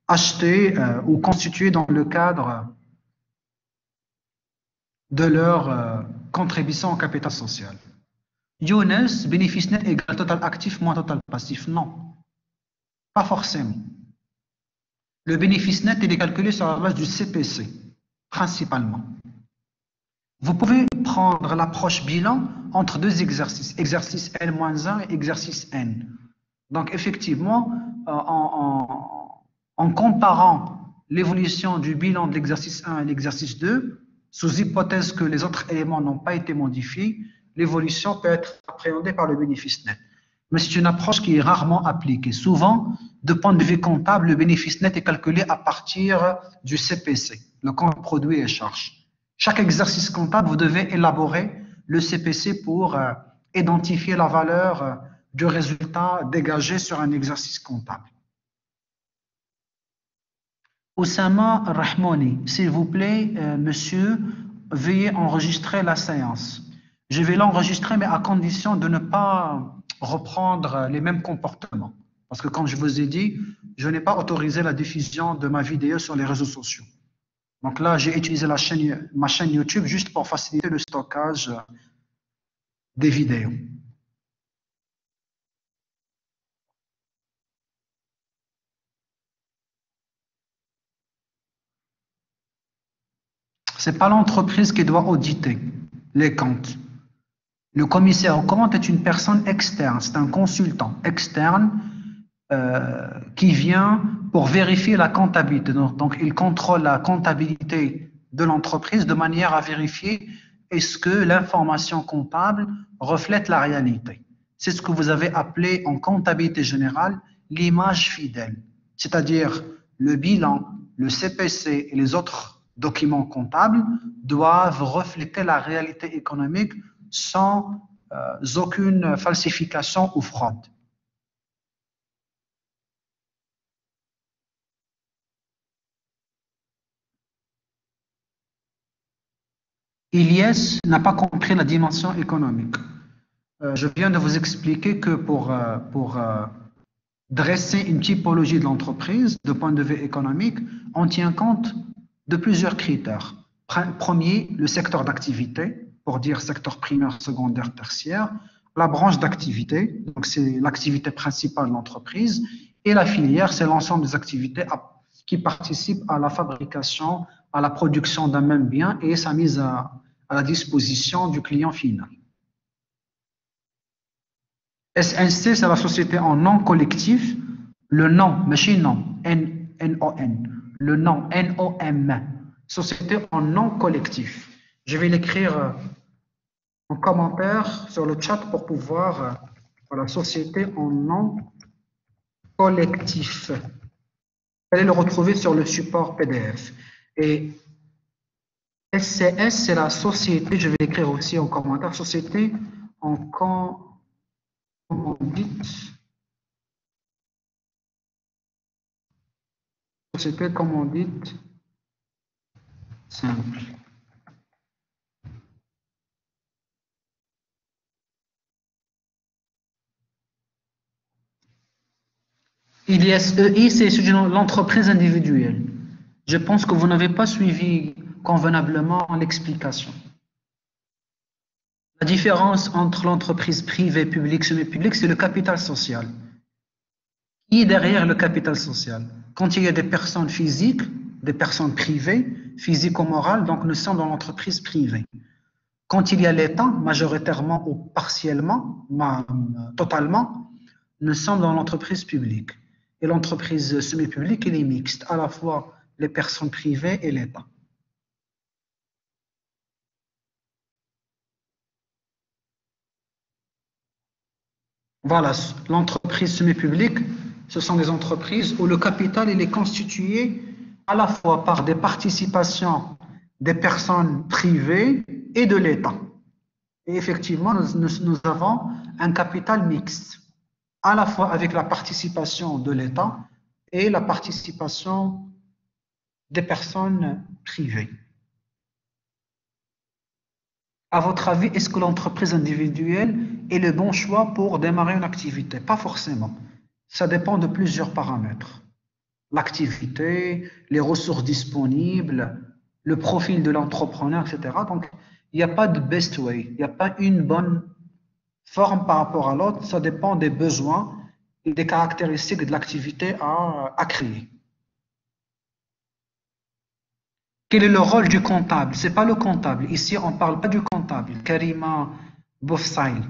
acheté ou constitué dans le cadre de leur contribution au capital social. Younes, bénéfice net égale total actif moins total passif. Non, pas forcément. Le bénéfice net, il est calculé sur la base du CPC, principalement. Vous pouvez prendre l'approche bilan entre deux exercices, exercice N-1 et exercice N. Donc, effectivement, en comparant l'évolution du bilan de l'exercice 1 et l'exercice 2, sous hypothèse que les autres éléments n'ont pas été modifiés, l'évolution peut être appréhendée par le bénéfice net. Mais c'est une approche qui est rarement appliquée. Souvent, de point de vue comptable, le bénéfice net est calculé à partir du CPC, le compte produit et charges. Chaque exercice comptable, vous devez élaborer le CPC pour identifier la valeur du résultat dégagé sur un exercice comptable. Oussama Rahmani, s'il vous plaît, monsieur, veuillez enregistrer la séance. Je vais l'enregistrer, mais à condition de ne pas reprendre les mêmes comportements. Parce que comme je vous ai dit, je n'ai pas autorisé la diffusion de ma vidéo sur les réseaux sociaux. Donc là, j'ai utilisé ma chaîne YouTube juste pour faciliter le stockage des vidéos. Ce n'est pas l'entreprise qui doit auditer les comptes. Le commissaire aux comptes est une personne externe, c'est un consultant externe qui vient pour vérifier la comptabilité. Donc, il contrôle la comptabilité de l'entreprise de manière à vérifier est-ce que l'information comptable reflète la réalité. C'est ce que vous avez appelé en comptabilité générale l'image fidèle, c'est-à-dire le bilan, le CPC et les autres documents comptables doivent refléter la réalité économique sans aucune falsification ou fraude. Ilyes n'a pas compris la dimension économique. Je viens de vous expliquer que pour dresser une typologie de l'entreprise de point de vue économique, on tient compte de plusieurs critères. Premier, le secteur d'activité, pour dire secteur primaire, secondaire, tertiaire, la branche d'activité, donc c'est l'activité principale de l'entreprise, et la filière, c'est l'ensemble des activités qui participent à la fabrication, à la production d'un même bien et sa mise à la disposition du client final. SNC, c'est la société en nom collectif. Le nom, machine nom, N-O-N. Le nom, N-O-M. Société en nom collectif. Je vais l'écrire en commentaire sur le chat pour pouvoir. Voilà, société en nom collectif. Vous allez le retrouver sur le support PDF. Et SCS, c'est la société, je vais l'écrire aussi en commentaire, société en commandite. Société commandite simple. ISEI, c'est l'entreprise individuelle. Je pense que vous n'avez pas suivi convenablement l'explication. La différence entre l'entreprise privée, publique, semi-publique, c'est le capital social. Qui est derrière le capital social? Quand il y a des personnes physiques, des personnes privées, physiques ou morales, donc nous sommes dans l'entreprise privée. Quand il y a l'État, majoritairement ou partiellement, totalement, nous sommes dans l'entreprise publique. Et l'entreprise semi-publique, elle est mixte, à la fois les personnes privées et l'État. Voilà, l'entreprise semi-publique, ce sont des entreprises où le capital il est constitué à la fois par des participations des personnes privées et de l'État. Et effectivement, nous avons un capital mixte, à la fois avec la participation de l'État et la participation des personnes privées. À votre avis, est-ce que l'entreprise individuelle est le bon choix pour démarrer une activité? Pas forcément. Ça dépend de plusieurs paramètres. L'activité, les ressources disponibles, le profil de l'entrepreneur, etc. Donc, il n'y a pas de best way. Il n'y a pas une bonne forme par rapport à l'autre. Ça dépend des besoins et des caractéristiques de l'activité à créer. Quel est le rôle du comptable? Ce n'est pas le comptable. Ici, on ne parle pas du comptable. Karima Bofsail.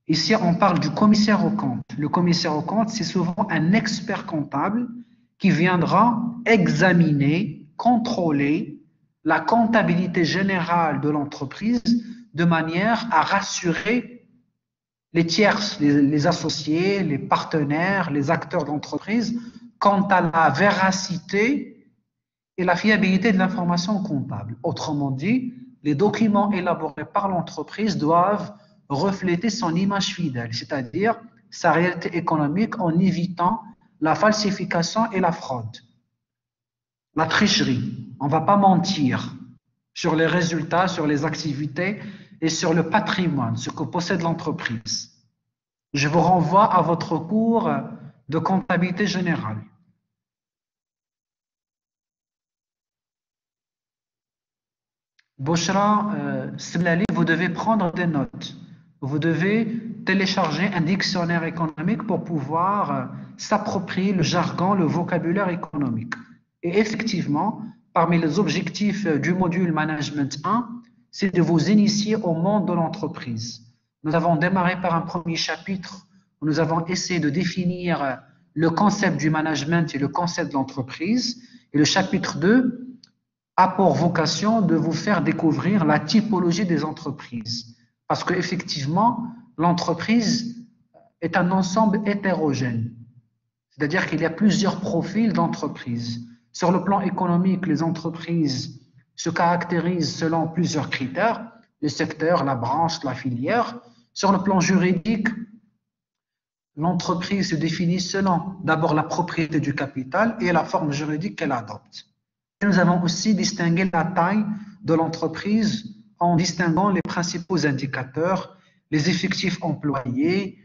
Ici, on parle du commissaire au compte. Le commissaire au compte, c'est souvent un expert comptable qui viendra examiner, contrôler la comptabilité générale de l'entreprise de manière à rassurer les tierces, les associés, les partenaires, les acteurs d'entreprise quant à la véracité et la fiabilité de l'information comptable. Autrement dit, les documents élaborés par l'entreprise doivent refléter son image fidèle, c'est-à-dire sa réalité économique en évitant la falsification et la fraude. La tricherie, on ne va pas mentir sur les résultats, sur les activités et sur le patrimoine, ce que possède l'entreprise. Je vous renvoie à votre cours de comptabilité générale. Boshra Semlali, vous devez prendre des notes. Vous devez télécharger un dictionnaire économique pour pouvoir s'approprier le jargon, le vocabulaire économique. Et effectivement, parmi les objectifs du module Management 1, c'est de vous initier au monde de l'entreprise. Nous avons démarré par un premier chapitre où nous avons essayé de définir le concept du management et le concept de l'entreprise. Et le chapitre 2 a pour vocation de vous faire découvrir la typologie des entreprises. Parce qu'effectivement, l'entreprise est un ensemble hétérogène. C'est-à-dire qu'il y a plusieurs profils d'entreprises. Sur le plan économique, les entreprises se caractérisent selon plusieurs critères, le secteur, la branche, la filière. Sur le plan juridique, l'entreprise se définit selon d'abord la propriété du capital et la forme juridique qu'elle adopte. Nous avons aussi distingué la taille de l'entreprise en distinguant les principaux indicateurs, les effectifs employés,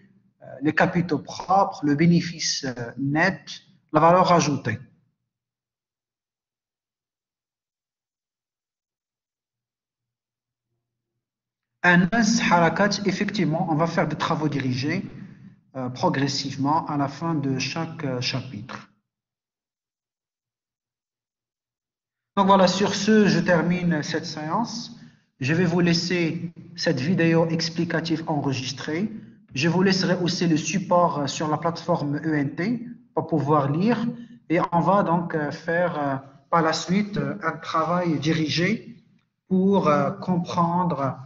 les capitaux propres, le bénéfice net, la valeur ajoutée. Anas Harakat, effectivement, on va faire des travaux dirigés progressivement à la fin de chaque chapitre. Donc voilà, sur ce, je termine cette séance. Je vais vous laisser cette vidéo explicative enregistrée. Je vous laisserai aussi le support sur la plateforme ENT pour pouvoir lire. Et on va donc faire par la suite un travail dirigé pour comprendre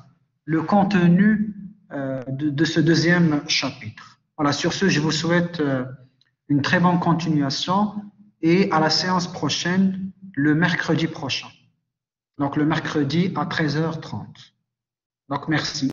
le contenu de ce deuxième chapitre. Voilà, sur ce, je vous souhaite une très bonne continuation et à la séance prochaine, le mercredi prochain. Donc le mercredi à 13h30. Donc merci.